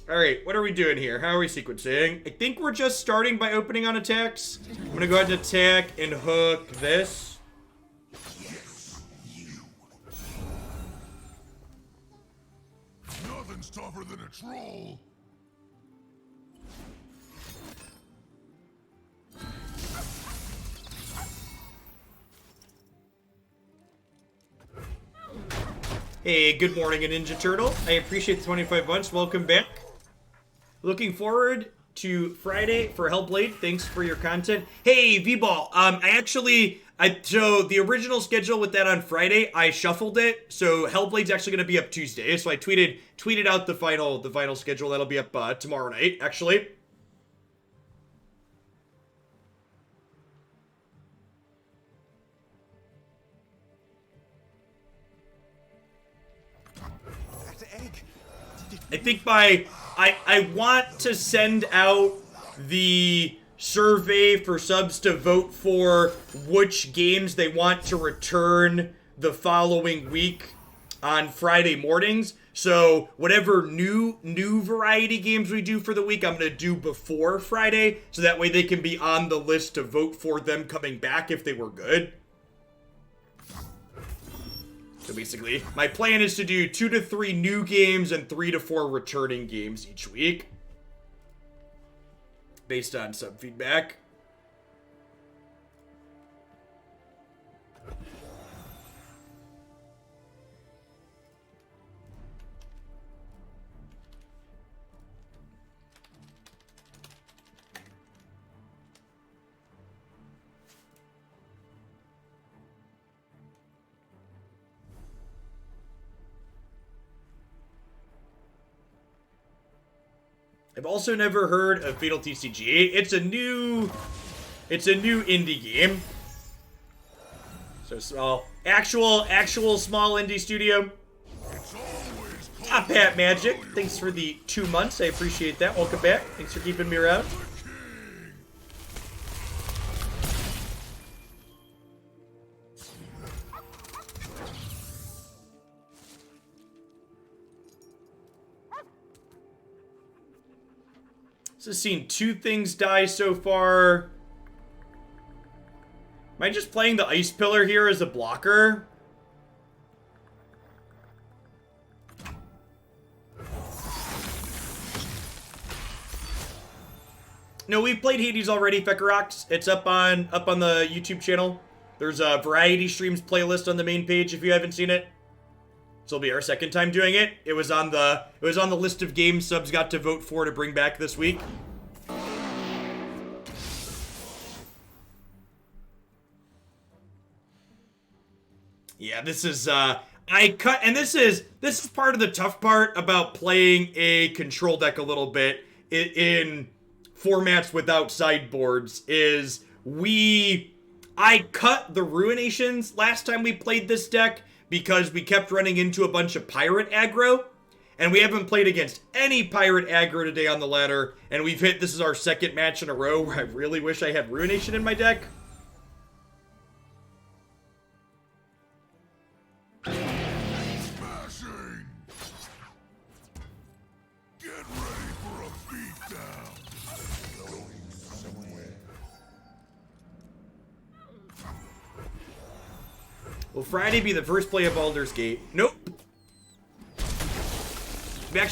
Alright, what are we doing here? How are we sequencing? I think we're just starting by opening on attacks. I'm gonna go ahead and attack and hook this. Nothing's tougher than a troll. Hey, good morning, a Ninja Turtle. I appreciate the 25 months. Welcome back. Looking forward to Friday for Hellblade. Thanks for your content. Hey, V-Ball. So the original schedule with that on Friday, I shuffled it. So Hellblade's actually going to be up Tuesday. So I tweeted out the final schedule. That'll be up tomorrow night, actually. I think I want to send out the survey for subs to vote for which games they want to return the following week on Friday mornings. So whatever new variety games we do for the week, I'm going to do before Friday. So that way they can be on the list to vote for them coming back if they were good. So basically, my plan is to do 2 to 3 new games and 3 to 4 returning games each week. Based on sub feedback. I've also never heard of Fatal TCG. It's a new indie game. So small, actual small indie studio. Top Hat Magic, thanks for the 2 months. I appreciate that. Welcome back. Thanks for keeping me around. So seen 2 things die so far. Am I just playing the Ice Pillar here as a blocker? No, we've played Hades already, Fekarox. It's up on the YouTube channel. There's a variety streams playlist on the main page if you haven't seen it. This will be our 2nd time doing it. It was on the list of games subs got to vote for to bring back this week. Yeah, this is this is part of the tough part about playing a control deck a little bit in formats without sideboards is I cut the Ruinations last time we played this deck because we kept running into a bunch of pirate aggro, and we haven't played against any pirate aggro today on the ladder, and this is our 2nd match in a row where I really wish I had Ruination in my deck. Smashing! Get ready for a beatdown! Going somewhere. Will Friday be the first play of Baldur's Gate? Nope.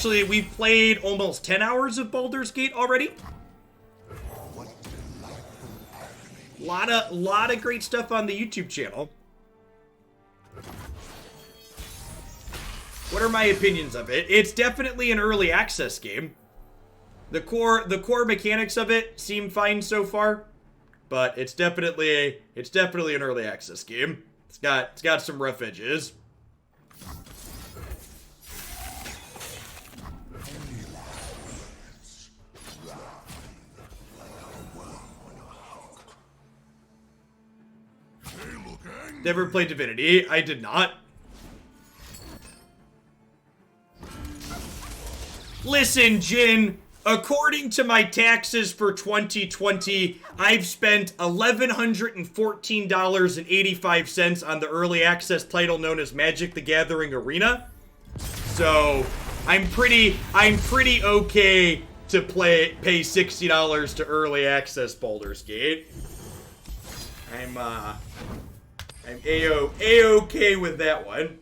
We've played almost 10 hours of Baldur's Gate already. Lot of great stuff on the YouTube channel. What are my opinions of it? It's definitely an early access game. The core mechanics of it seem fine so far, but it's definitely an early access game. It's got some rough edges. Never played Divinity. I did not. Listen, Jin, according to my taxes for 2020, I've spent $1,114.85 on the early access title known as Magic the Gathering Arena. So, I'm pretty okay to pay $60 to early access Baldur's Gate. I'm A-okay with that one.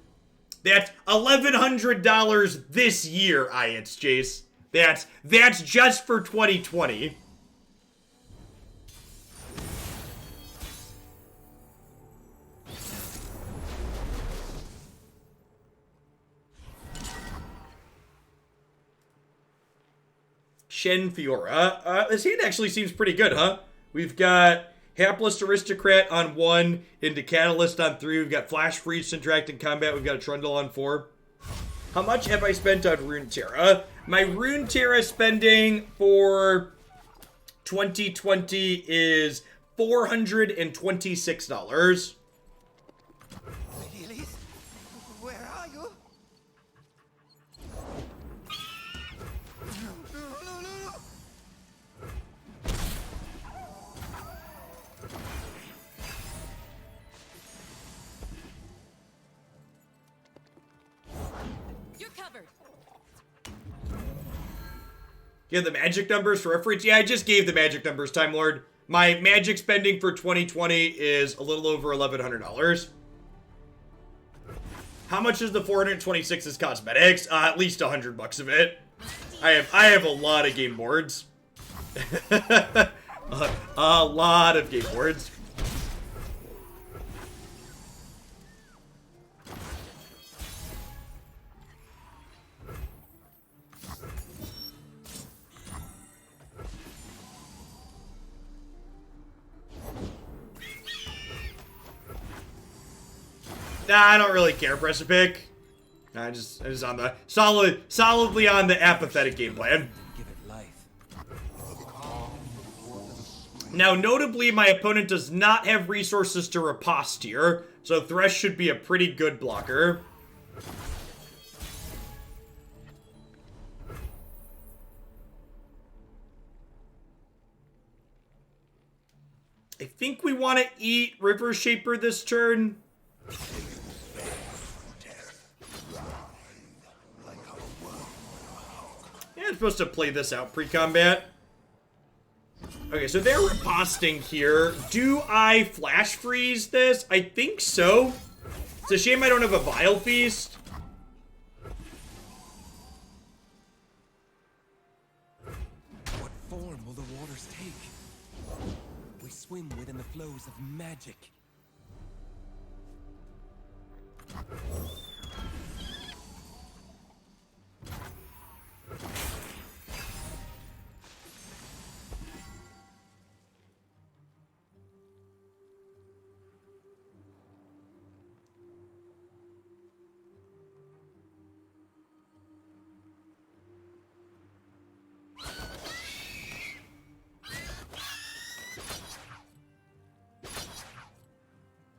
That's $1,100 this year, it's Jace. That's just for 2020. Shen Fiora. This hand actually seems pretty good, huh? We've got Hapless Aristocrat on 1, into Catalyst on 3. We've got Flash Freeze, Interact in Combat. We've got a Trundle on 4. How much have I spent on Runeterra? My Runeterra spending for 2020 is $426. Really? Where are you? No. You're covered. Yeah, the magic numbers for reference. Yeah, I just gave the magic numbers, Time Lord. My magic spending for 2020 is a little over $1,100. How much is the 426's cosmetics? At least $100 of it. I have a lot of game boards. a lot of game boards. Nah, I don't really care. Press a pick. I just on the solidly on the apathetic game plan. Give it life. Now, notably, my opponent does not have resources to riposte here, so Thresh should be a pretty good blocker. I think we want to eat River Shaper this turn. Yeah, I'm supposed to play this out pre-combat. Okay, so they're riposting here. Do I flash freeze this? I think so. It's a shame I don't have a Vile Feast. What form will the waters take? We swim within the flows of magic.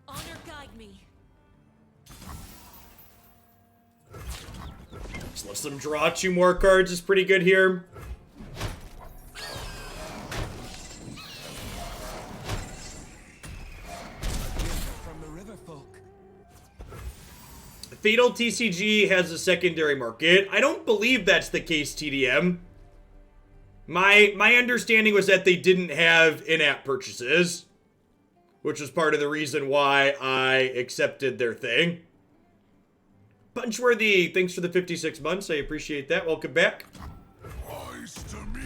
Honor guide me. Just let them draw 2 more cards is pretty good here. From the river folk. Fatal TCG has a secondary market. I don't believe that's the case, TDM. My understanding was that they didn't have in-app purchases, which was part of the reason why I accepted their thing. Punchworthy, thanks for the 56 months. I appreciate that. Welcome back. Nice to meet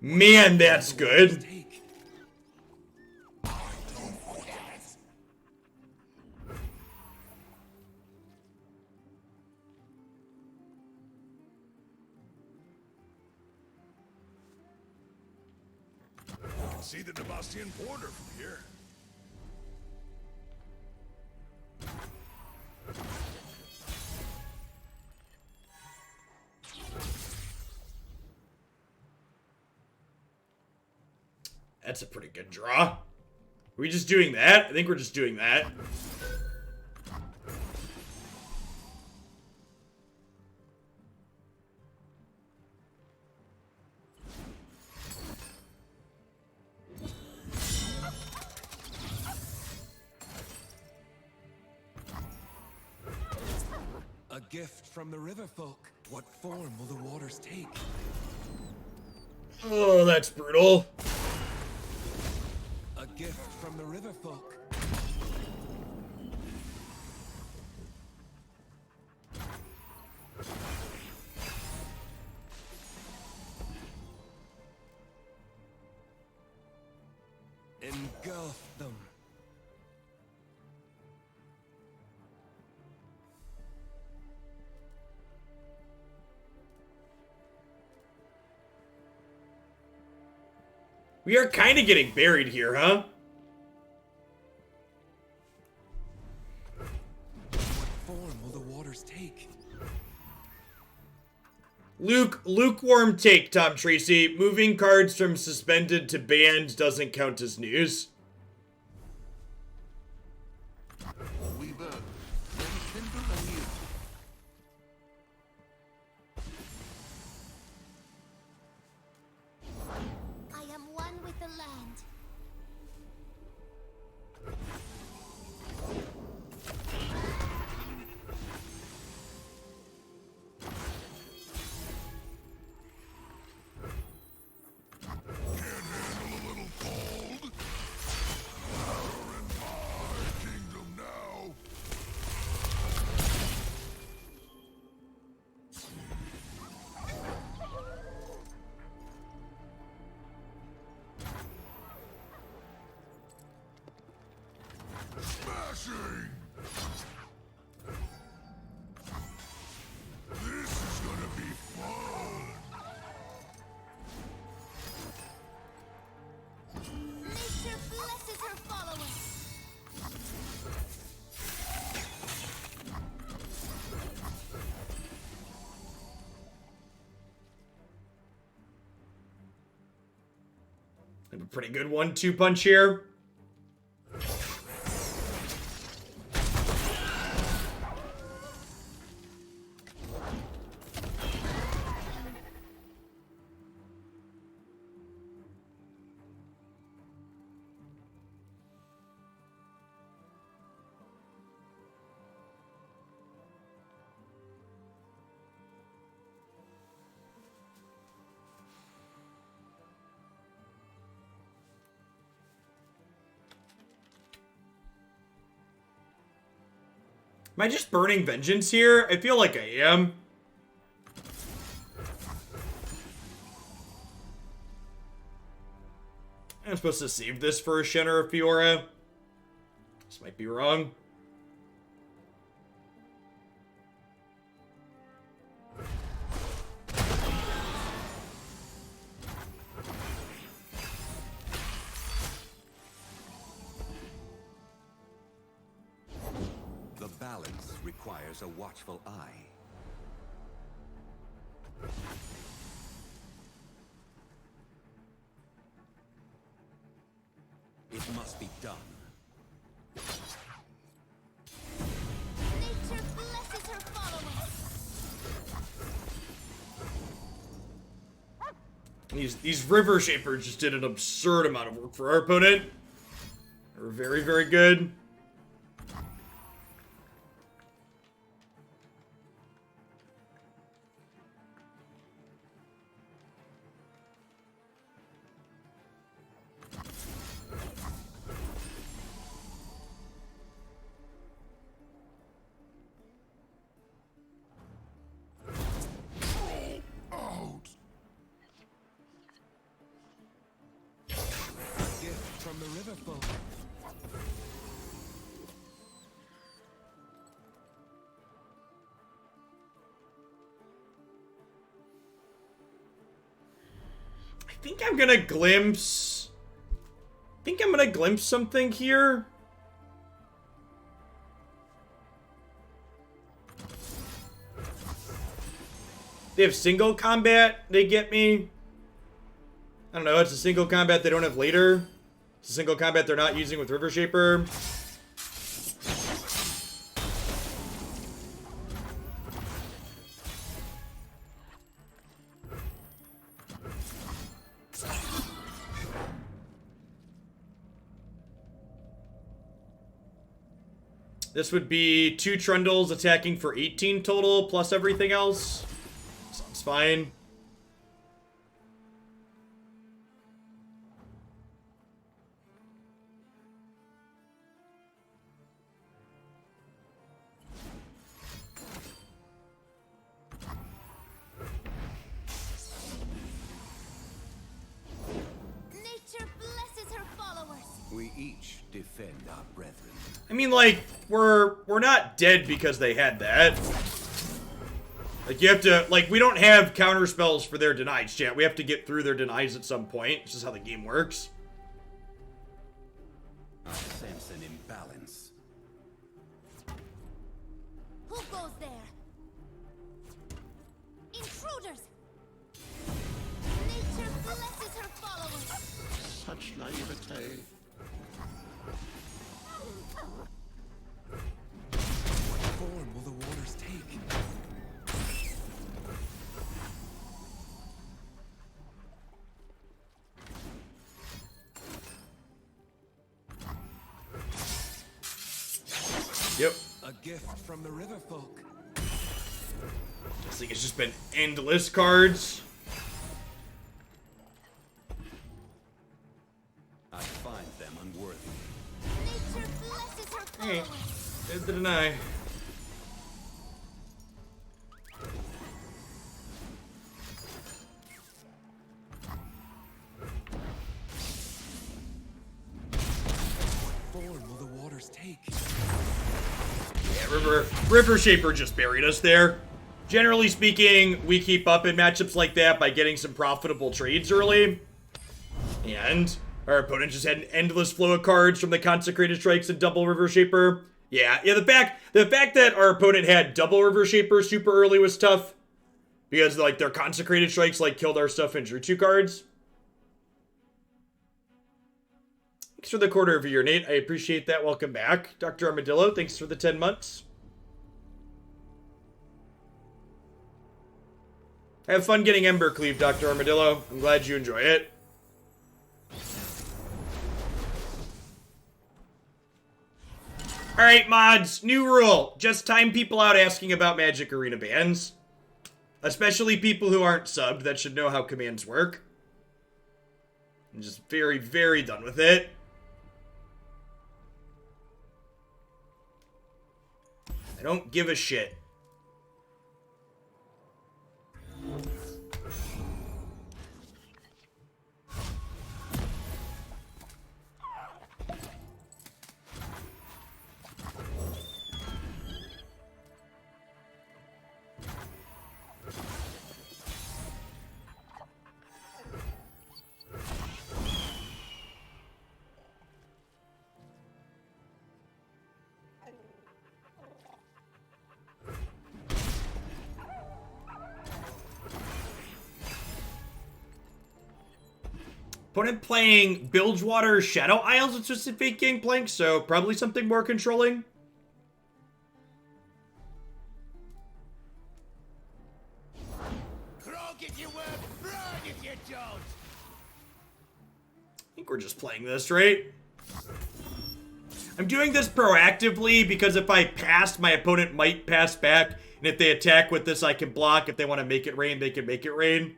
you. Man, that's good. Take. You can see the Devastian border from here. That's a pretty good draw. Are we just doing that? I think we're just doing that. A gift from the river folk. What form will the waters take? Oh, that's brutal. A gift from the river folk. Engulf them. We are kind of getting buried here, huh? What form will the waters take? Lukewarm take, Tom Tracy. Moving cards from suspended to banned doesn't count as news. We burn, then kindle anew. I am one with the land. Kingdom now. Smashing! This is gonna be fun! Nature blesses her followers. Have a pretty good 1-2 punch here. Am I just burning vengeance here? I feel like I am. I'm supposed to save this for a Shen or a Fiora. This might be wrong. The balance requires a watchful eye. It must be done. Nature blesses her followers. These River Shapers just did an absurd amount of work for our opponent. They were very, very good. Gift from the river folk. I think I'm gonna glimpse... something here. They have single combat, they get me. I don't know, it's a single combat they don't have later. It's a single combat they're not using with River Shaper. This would be 2 Trundles attacking for 18 total, plus everything else. Sounds fine. Nature blesses her followers. We each defend our brethren. I mean, like, we're not dead because they had that. Like, you have to, like, we don't have counter spells for their denies, chat. We have to get through their denies at some point. This is how the game works. I sense an imbalance. Who goes there? Intruders. Nature blesses her followers. Such naivete. What form will the waters take? Yep. A gift from the river folk. This thing has just been endless cards. I find them unworthy. Nature blesses her Hey, followers. there's the deny. What form will the waters take? Yeah, River Shaper just buried us there. Generally speaking, we keep up in matchups like that by getting some profitable trades early. And our opponent just had an endless flow of cards from the Consecrated Strikes and double River Shaper. Yeah, the fact that our opponent had double River Shaper super early was tough. Because, like, their Consecrated Strikes, like, killed our stuff and drew 2 cards. Thanks for the quarter of a year, Nate. I appreciate that. Welcome back. Dr. Armadillo, thanks for the 10 months. Have fun getting Ember Cleave, Dr. Armadillo. I'm glad you enjoy it. Alright, mods. New rule. Just time people out asking about Magic Arena bans. Especially people who aren't subbed that should know how commands work. I'm just very, very done with it. I don't give a shit. Opponent playing Bilgewater Shadow Isles. It's just a fake Gangplank, so probably something more controlling. Grog if you work, run if you don't. I think we're just playing this, right? I'm doing this proactively because if I pass, my opponent might pass back. And if they attack with this, I can block. If they want to make it rain, they can make it rain.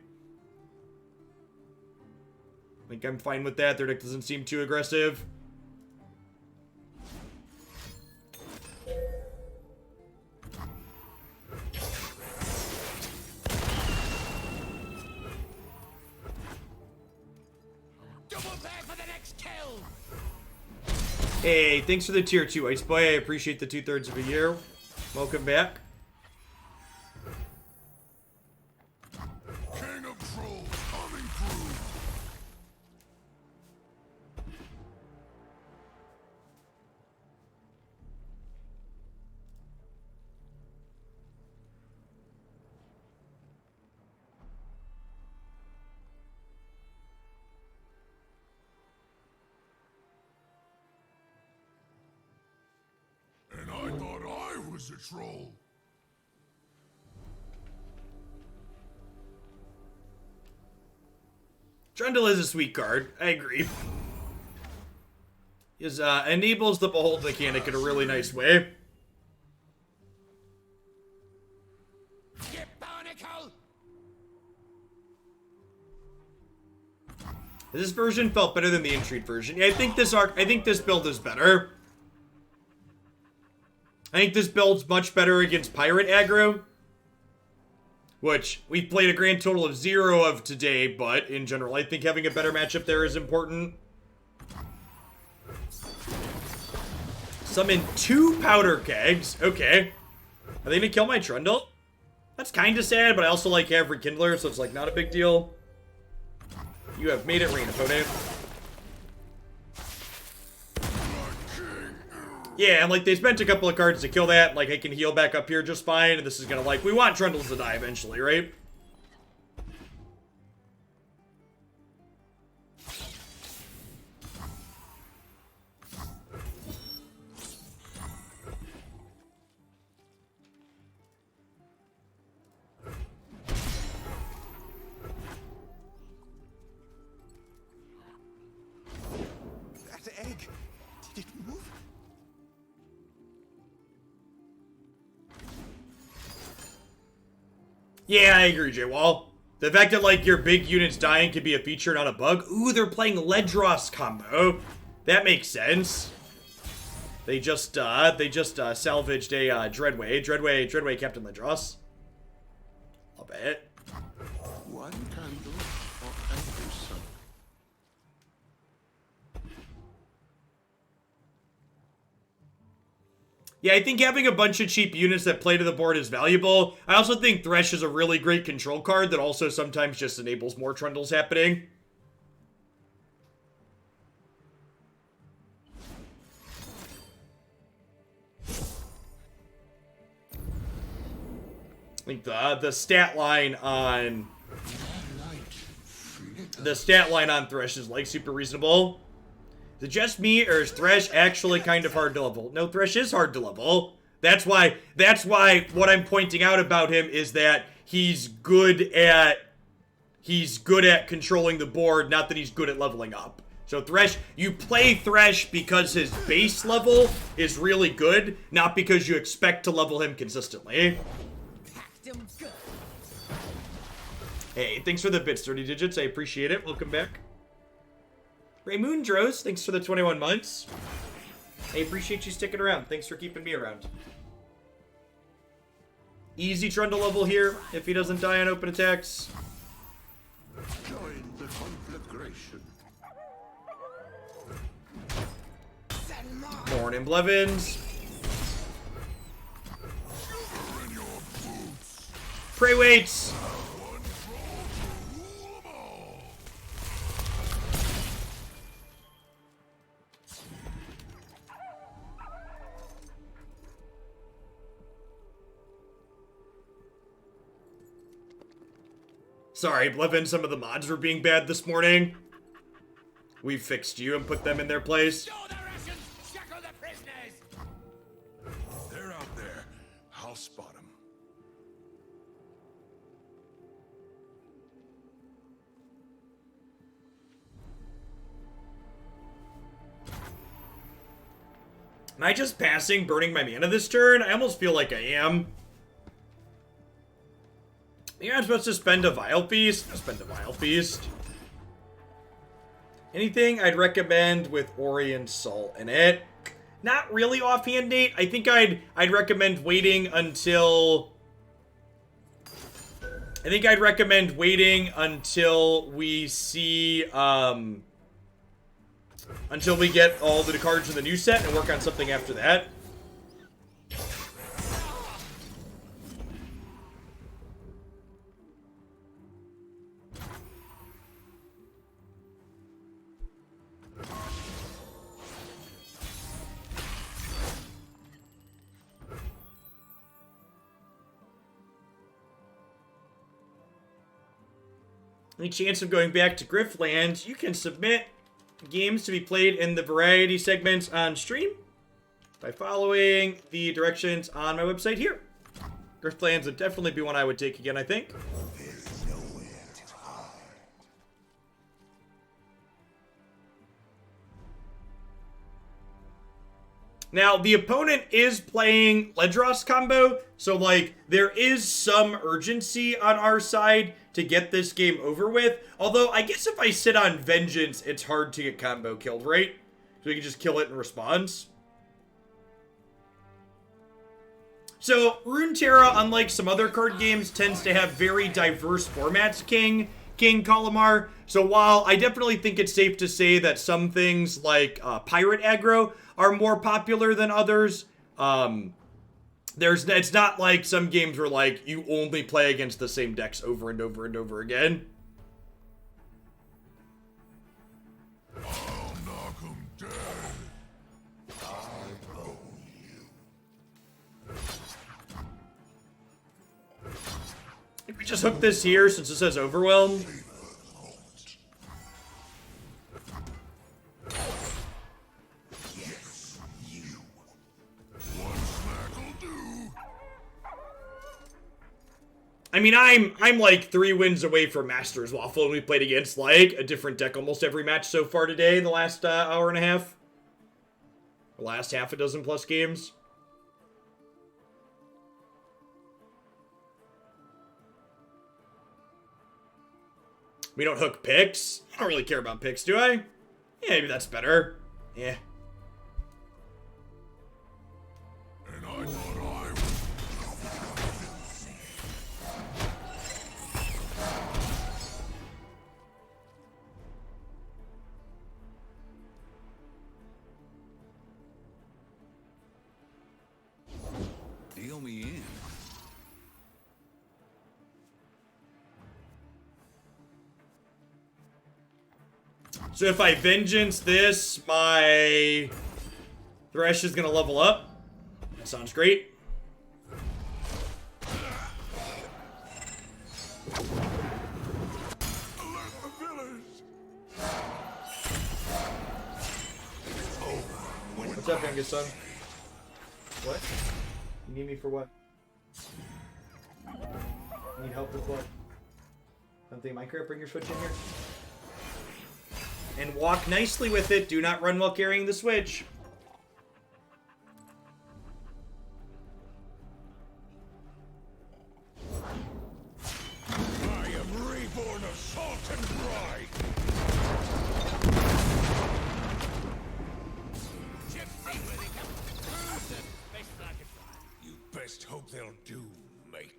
I think I'm fine with that. Their deck doesn't seem too aggressive. Double back for the next kill. Hey, thanks for the tier 2, Ice Boy. I appreciate the 2/3 of a year. Welcome back. King of trolls coming through. And I thought I was a troll. Trundle is a sweet card. I agree. Is enables the behold mechanic in a really nice way. You barnacle! This version felt better than the Intrigue version. Yeah, I think this build is better. I think this build's much better against pirate aggro, which we've played a grand total of 0 of today, but in general, I think having a better matchup there is important. Summon 2 powder kegs. Okay. Are they gonna kill my Trundle? That's kind of sad, but I also like have Rekindler, so it's like not a big deal. You have made it rain, opponent. Yeah, and like they spent a couple of cards to kill that. Like I can heal back up here just fine, and this is gonna like we want Trundles to die eventually, right? That egg, did it move? Yeah, I agree, J-Wall. The fact that, like, your big units dying could be a feature, not a bug. Ooh, they're playing Ledros combo. That makes sense. They just salvaged a, Dreadway Captain Ledros. Love it. One candle for every sun. Yeah, I think having a bunch of cheap units that play to the board is valuable. I also think Thresh is a really great control card that also sometimes just enables more Trundles happening. I think the stat line on Thresh is like super reasonable. Is it just me, or is Thresh actually kind of hard to level? No, Thresh is hard to level. That's why what I'm pointing out about him is that he's good at controlling the board, not that he's good at leveling up. So Thresh, you play Thresh because his base level is really good, not because you expect to level him consistently. Packed 'em good. Hey, thanks for the bits, 30 digits. I appreciate it. Welcome back. Raymundros, thanks for the 21 months. I appreciate you sticking around. Thanks for keeping me around. Easy Trundle level here if he doesn't die on open attacks. Join the conflagration. Morning Blevins. Prey waits. Sorry, Blevin, some of the mods were being bad this morning. We fixed you and put them in their place. They're out there. I'll spot them. Am I just passing, burning my mana this turn? I almost feel like I am. Yeah, I'm supposed to spend a Vile Feast. I'll spend a Vile Feast. Anything I'd recommend with Orient Salt in it? Not really offhand, Nate. I think I'd recommend waiting until... I think I'd recommend waiting until we see, until we get all the cards in the new set and work on something after that. Any chance of going back to Griftlands? You can submit games to be played in the variety segments on stream by following the directions on my website here. Griftlands would definitely be one I would take again, I think. There's nowhere to hide. Now, the opponent is playing Ledros combo, so, like, there is some urgency on our side to get this game over with. Although, I guess if I sit on Vengeance, it's hard to get combo killed, right? So we can just kill it in response. So, Runeterra, unlike some other card games, tends to have very diverse formats, King Kalimar. So while I definitely think it's safe to say that some things like Pirate Aggro are more popular than others, it's not like some games where, like, you only play against the same decks over and over and over again. I'll knock 'em dead. I own you. If we just hook this here since it says Overwhelm. Yes, you. One snack'll do. I mean, I'm like 3 wins away from Masters Waffle, and we played against, like, a different deck almost every match so far today in the last hour and a half. The last half a dozen plus games. We don't hook picks. I don't really care about picks, do I? Yeah, maybe that's better. Yeah. And I thought I was... Deal me in. So if I Vengeance this, my Thresh is going to level up. That sounds great. What's up, youngest son? What? You need me for what? You need help with what? Something Minecraft? Bring your Switch in here. And walk nicely with it. Do not run while carrying the Switch. I am reborn of salt and brine. You best hope they'll do, mate.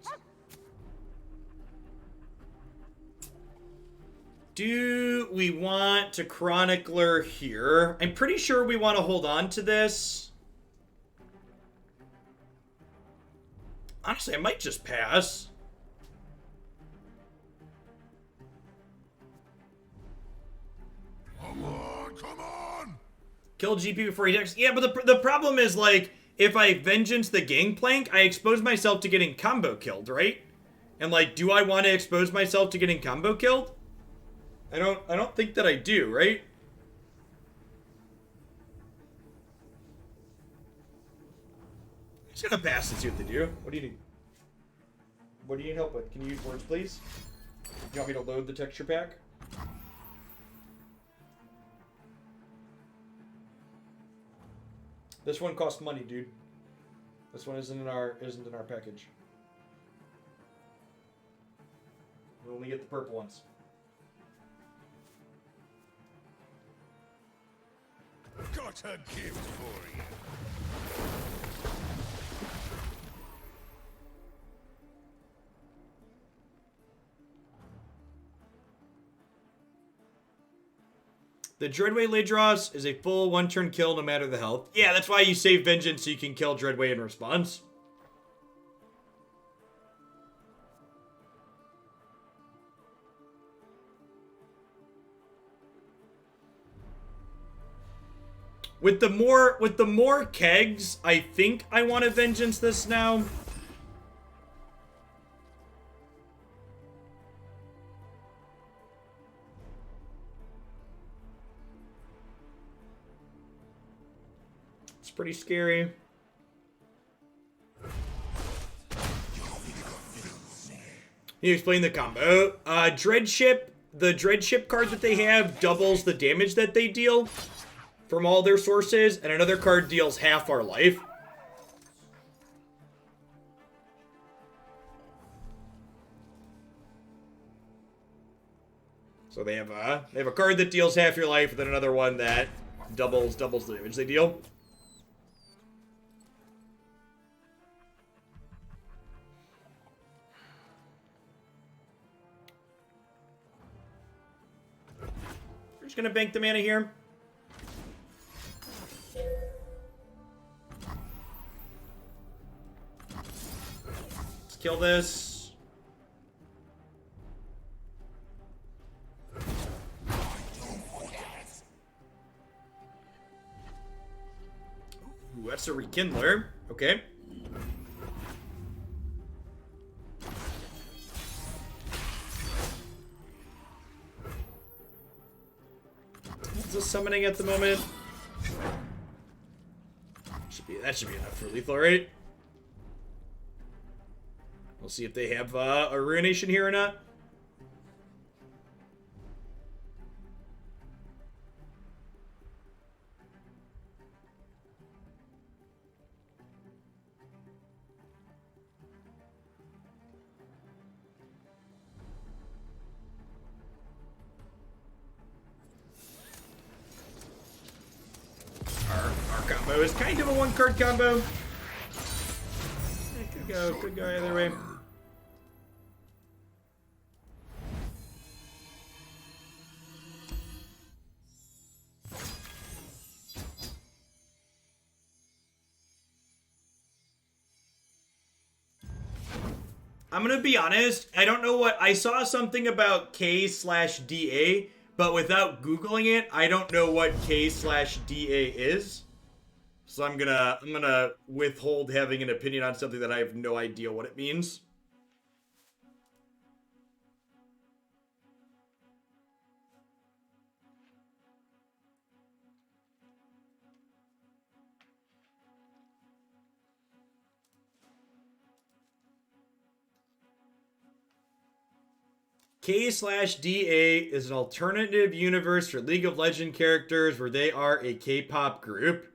Do we want to Chronicler here? I'm pretty sure we want to hold on to this. Honestly, I might just pass. Come on, come on! Kill GP before he attacks. Yeah, but the problem is, like, if I Vengeance the Gangplank, I expose myself to getting combo killed, right? And, like, do I want to expose myself to getting combo killed? I don't think that I do, right? I'm just gonna pass and see what they do. What do you need? What do you need help with? Can you use words, please? You want me to load the texture pack? This one costs money, dude. This one isn't in our package. We only get the purple ones. Got a gift for you. The Dreadway Ledros is a full one-turn kill no matter the health. Yeah, that's why you save Vengeance so you can kill Dreadway in response. With the more kegs, I think I want to Vengeance this now. It's pretty scary. You explain the combo. Dreadship, the Dreadship card that they have doubles the damage that they deal from all their sources, and another card deals half our life. So they have a card that deals half your life, and then another one that doubles the damage they deal. We're just gonna bank the mana here. Let's kill this. Ooh, that's a Rekindler. Okay. What's the summoning at the moment? That should be enough for lethal, right? We'll see if they have a Ruination here or not. Our combo is kind of a one-card combo. It could go either way. I'm gonna be honest, I don't know what, I saw something about K/DA, but without Googling it, I don't know what K/DA is. So I'm gonna withhold having an opinion on something that I have no idea what it means. K/DA is an alternative universe for League of Legends characters where they are a K-pop group.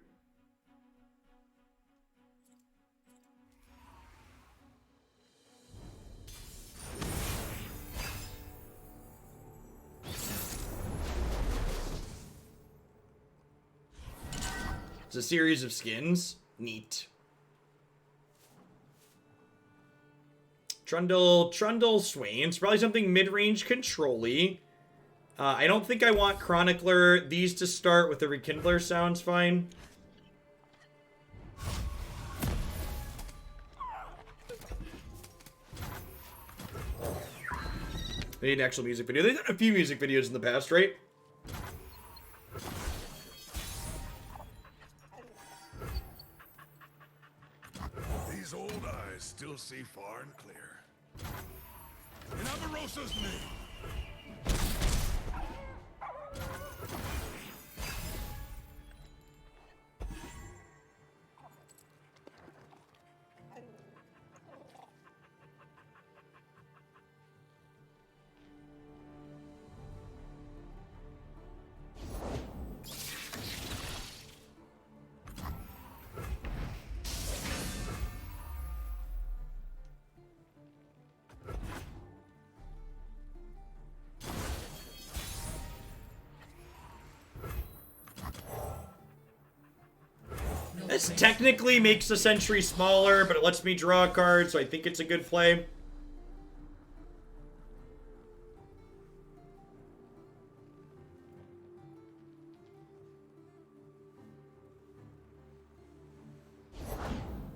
It's a series of skins. Neat. Trundle Swain. It's probably something mid-range control-y. I don't think I want Chronicler. These to start with the Rekindler sounds fine. They need an actual music video. They've done a few music videos in the past, right? These old eyes still see far and clear. In Avarosa's name. This technically makes the Sentry smaller, but it lets me draw a card, so I think it's a good play.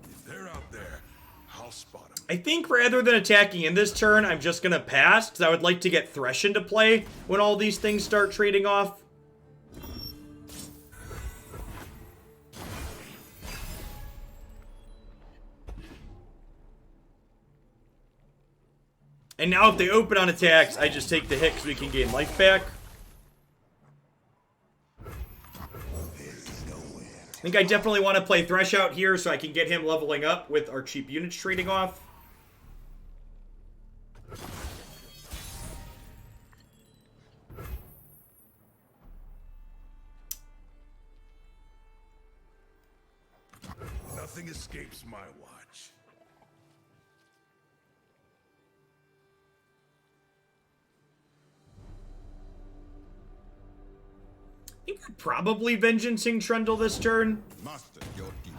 If they're out there, I'll spot them. I think rather than attacking in this turn, I'm just going to pass, because I would like to get Thresh into play when all these things start trading off. And now if they open on attacks, I just take the hit because we can gain life back. I think I definitely want to play Thresh out here so I can get him leveling up with our cheap units trading off. Nothing escapes my watch. I think we're probably Vengeancing Trundle this turn. Master your demons.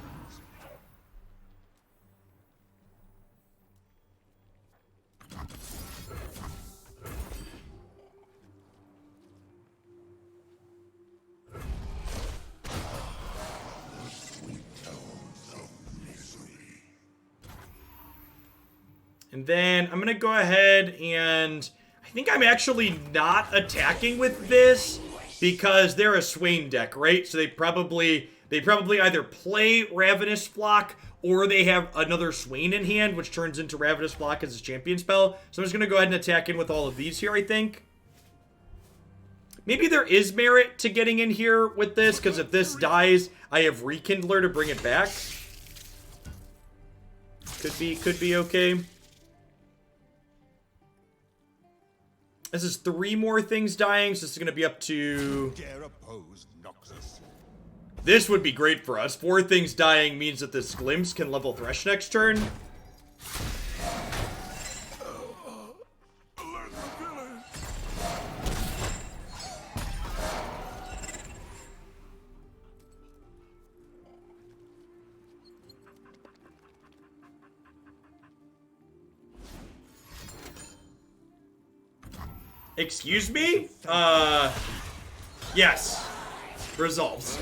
And then I'm going to go ahead and I think I'm actually not attacking with this because they're a Swain deck, right? So they probably either play Ravenous Flock or they have another Swain in hand, which turns into Ravenous Flock as his champion spell. So I'm just going to go ahead and attack in with all of these here, I think. Maybe there is merit to getting in here with this, because if this dies, I have Rekindler to bring it back. Could be okay. This is 3 more things dying, so this is going to be up to... Dare oppose Noxus. This would be great for us. 4 things dying means that this Glimpse can level Thresh next turn. Alert the village. Excuse me? Yes. Resolves.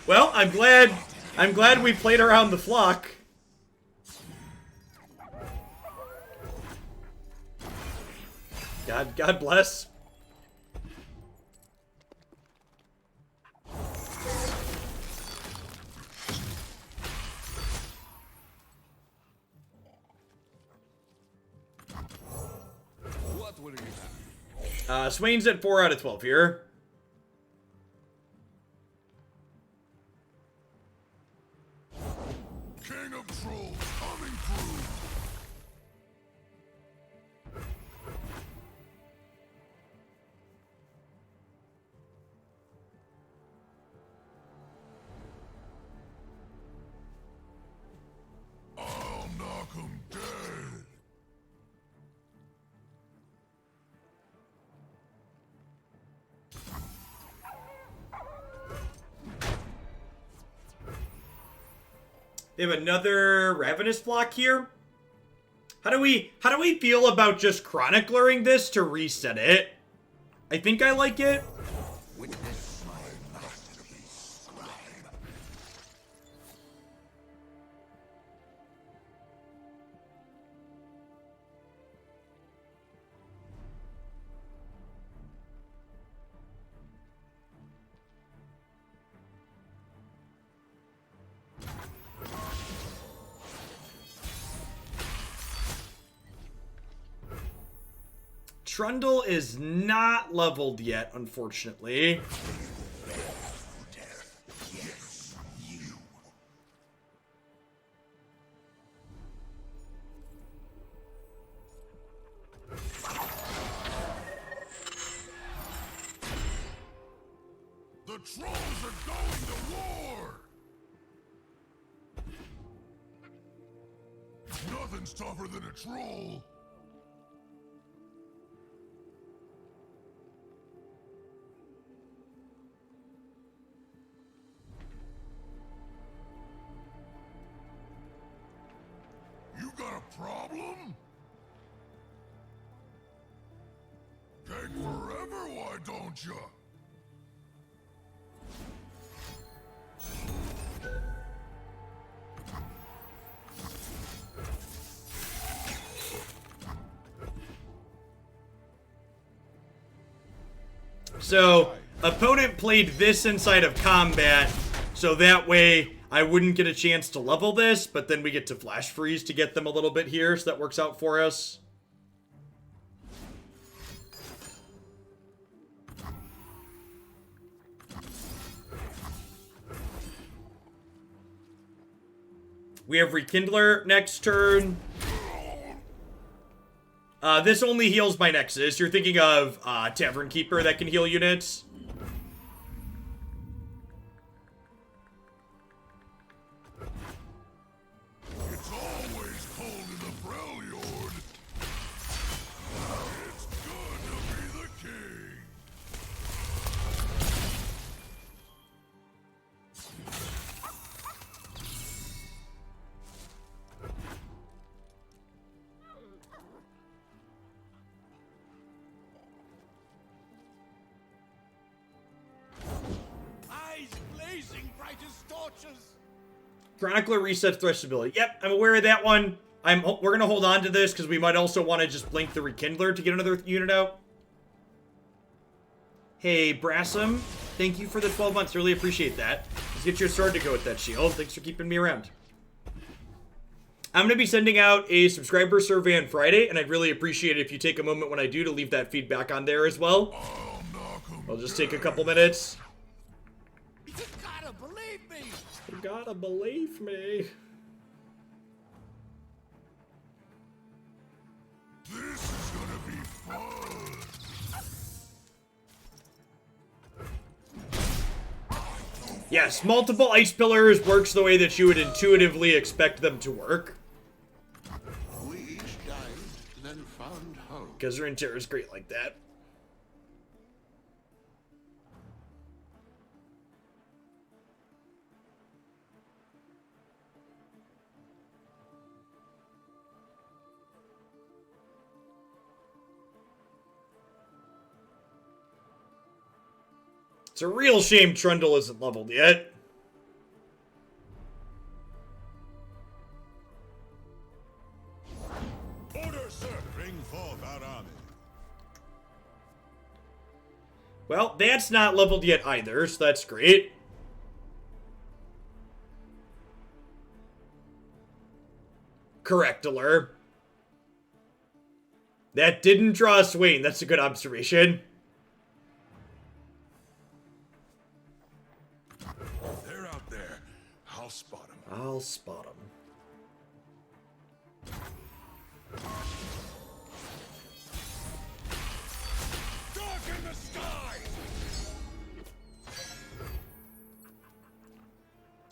Well, I'm glad we played around the flock. God bless. What will you have? Swain's at 4 out of 12 here. King of Trolls coming through. I'll knock 'em dead. They have another Ravenous Flock here. How do we feel about just chroniclering this to reset it? I think I like it. Witness my masterpiece, scribe. Trundle is not leveled yet, unfortunately. Yes, you. The trolls are going to war! Nothing's tougher than a troll. You got a problem? Take forever, why don't you? So, opponent played this inside of combat, so that way I wouldn't get a chance to level this, but then we get to flash freeze to get them a little bit here, so that works out for us. We have Rekindler next turn. This only heals my Nexus. You're thinking of Tavern Keeper that can heal units. It's always cold in the Freljord. It's good to be the king. Eyes blazing bright as torches. Chronicler resets threat stability. Yep, I'm aware of that one. We're gonna hold on to this because we might also want to just blink the Rekindler to get another unit out. Hey, Brassum, thank you for the 12 months. Really appreciate that. Let's get your sword to go with that shield. Thanks for keeping me around. I'm going to be sending out a subscriber survey on Friday, and I'd really appreciate it if you take a moment when I do to leave that feedback on there as well. I'll knock 'em I'll just take a couple minutes. You gotta believe me. You gotta believe me. This is gonna be fun. Yes, multiple ice pillars works the way that you would intuitively expect them to work. We each died, then found hope. Because Runeterra is great like that. It's a real shame Trundle isn't leveled yet. Order, sir. Bring forth our army. Well, that's not leveled yet either, so that's great. Correct, Allure. That didn't draw a Swain. That's a good observation. They're out there. I'll spot them. I'll spot him. Darken the sky!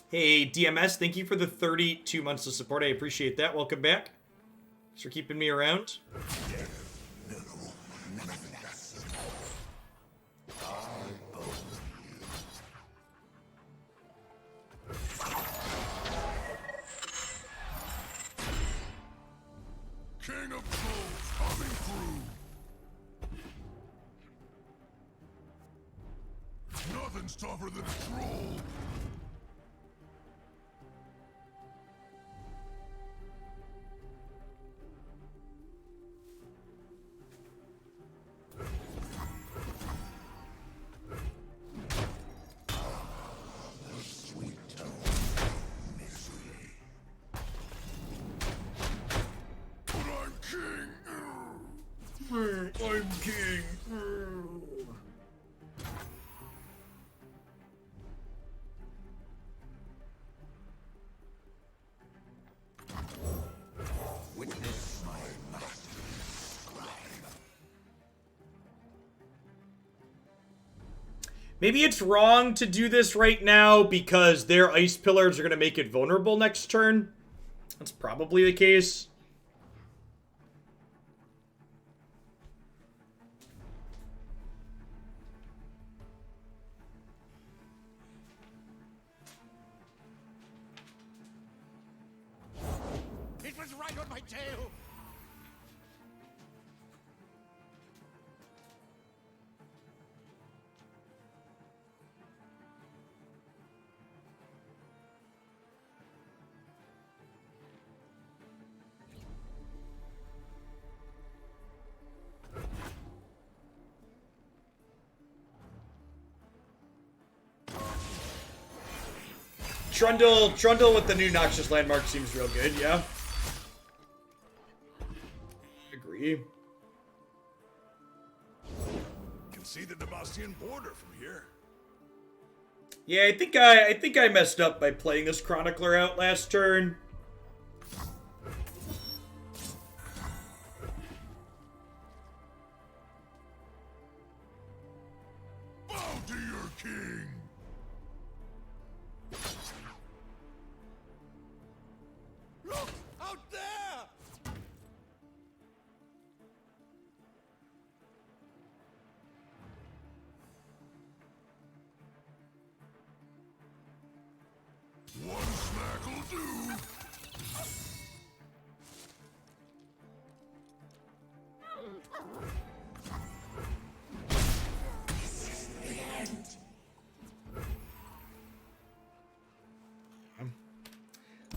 Hey, DMS, thank you for the 32 months of support. I appreciate that. Welcome back. Thanks for keeping me around. King of trolls coming through. Nothing's tougher than a troll. I'm king. Witness my master's scribe. Maybe it's wrong to do this right now because their ice pillars are going to make it vulnerable next turn. That's probably the case. It was right on my tail. Trundle with the new Noxious Landmark seems real good, yeah. Agree. Can see the Demacian border from here. Yeah, I think I messed up by playing this Chronicler out last turn. Bow to your king. Look out there! One smack'll do.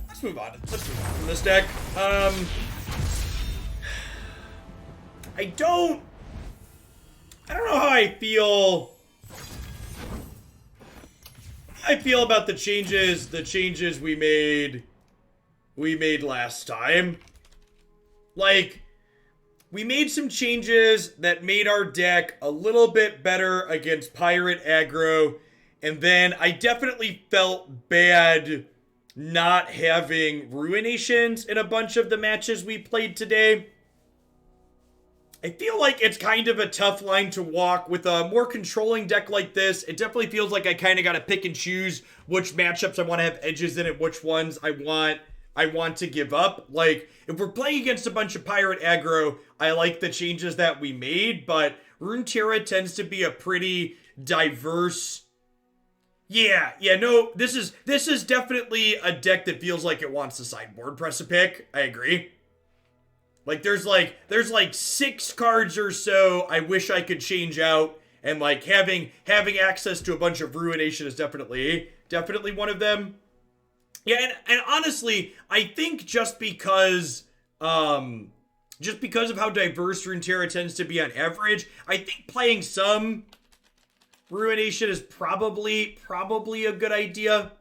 Let's move on. Let's move on from this deck. I don't know how I feel. I feel about the changes we made last time. Like, we made some changes that made our deck a little bit better against pirate aggro, and then I definitely felt bad not having Ruinations in a bunch of the matches we played today. I feel like it's kind of a tough line to walk with a more controlling deck like this. It definitely feels like I kind of got to pick and choose which matchups I want to have edges in and which ones I want to give up. Like, if we're playing against a bunch of pirate aggro, I like the changes that we made, but Runeterra tends to be a pretty diverse. Yeah, no, this is definitely a deck that feels like it wants to sideboard press a pick. I agree. Like, there's like 6 cards or so I wish I could change out, and like having access to a bunch of Ruination is definitely one of them. Yeah, and honestly, I think just because of how diverse Runeterra tends to be on average, I think playing some Ruination is probably a good idea.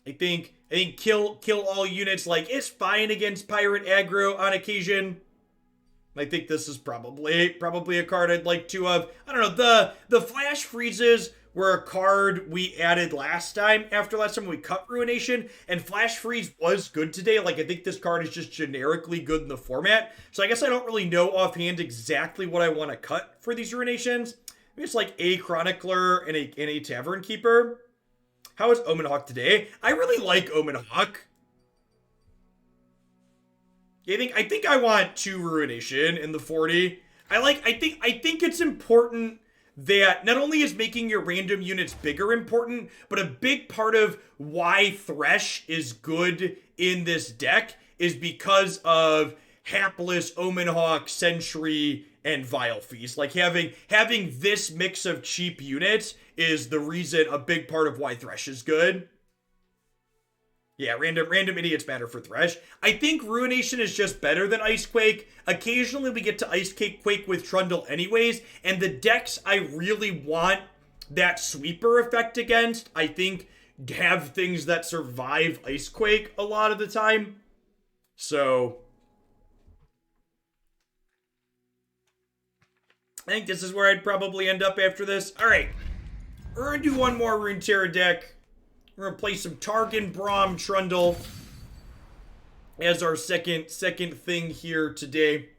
I think kill all units, like, it's fine against pirate aggro on occasion. I think this is probably a card I'd like to have. I don't know, the flash freezes were a card we added last time we cut Ruination, and flash freeze was good today. Like, I think this card is just generically good in the format. So I guess I don't really know offhand exactly what I want to cut for these Ruinations. Maybe it's like a Chronicler and a Tavern Keeper. How is Omen Hawk today? I really like Omen Hawk. I think I want 2 Ruination in the 40. I think it's important that not only is making your random units bigger important, but a big part of why Thresh is good in this deck is because of Hapless, Omen Hawk, Sentry, and Vile Feast. Like, having this mix of cheap units is the reason, a big part of why Thresh is good. Yeah, random idiots matter for Thresh. I think Ruination is just better than Icequake. Occasionally we get to Icequake with Trundle anyways, and the decks I really want that sweeper effect against, I think, have things that survive Icequake a lot of the time. So I think this is where I'd probably end up after this. Alright, we're gonna do one more Runeterra deck. We're gonna play some Targon, Braum, Trundle as our second thing here today.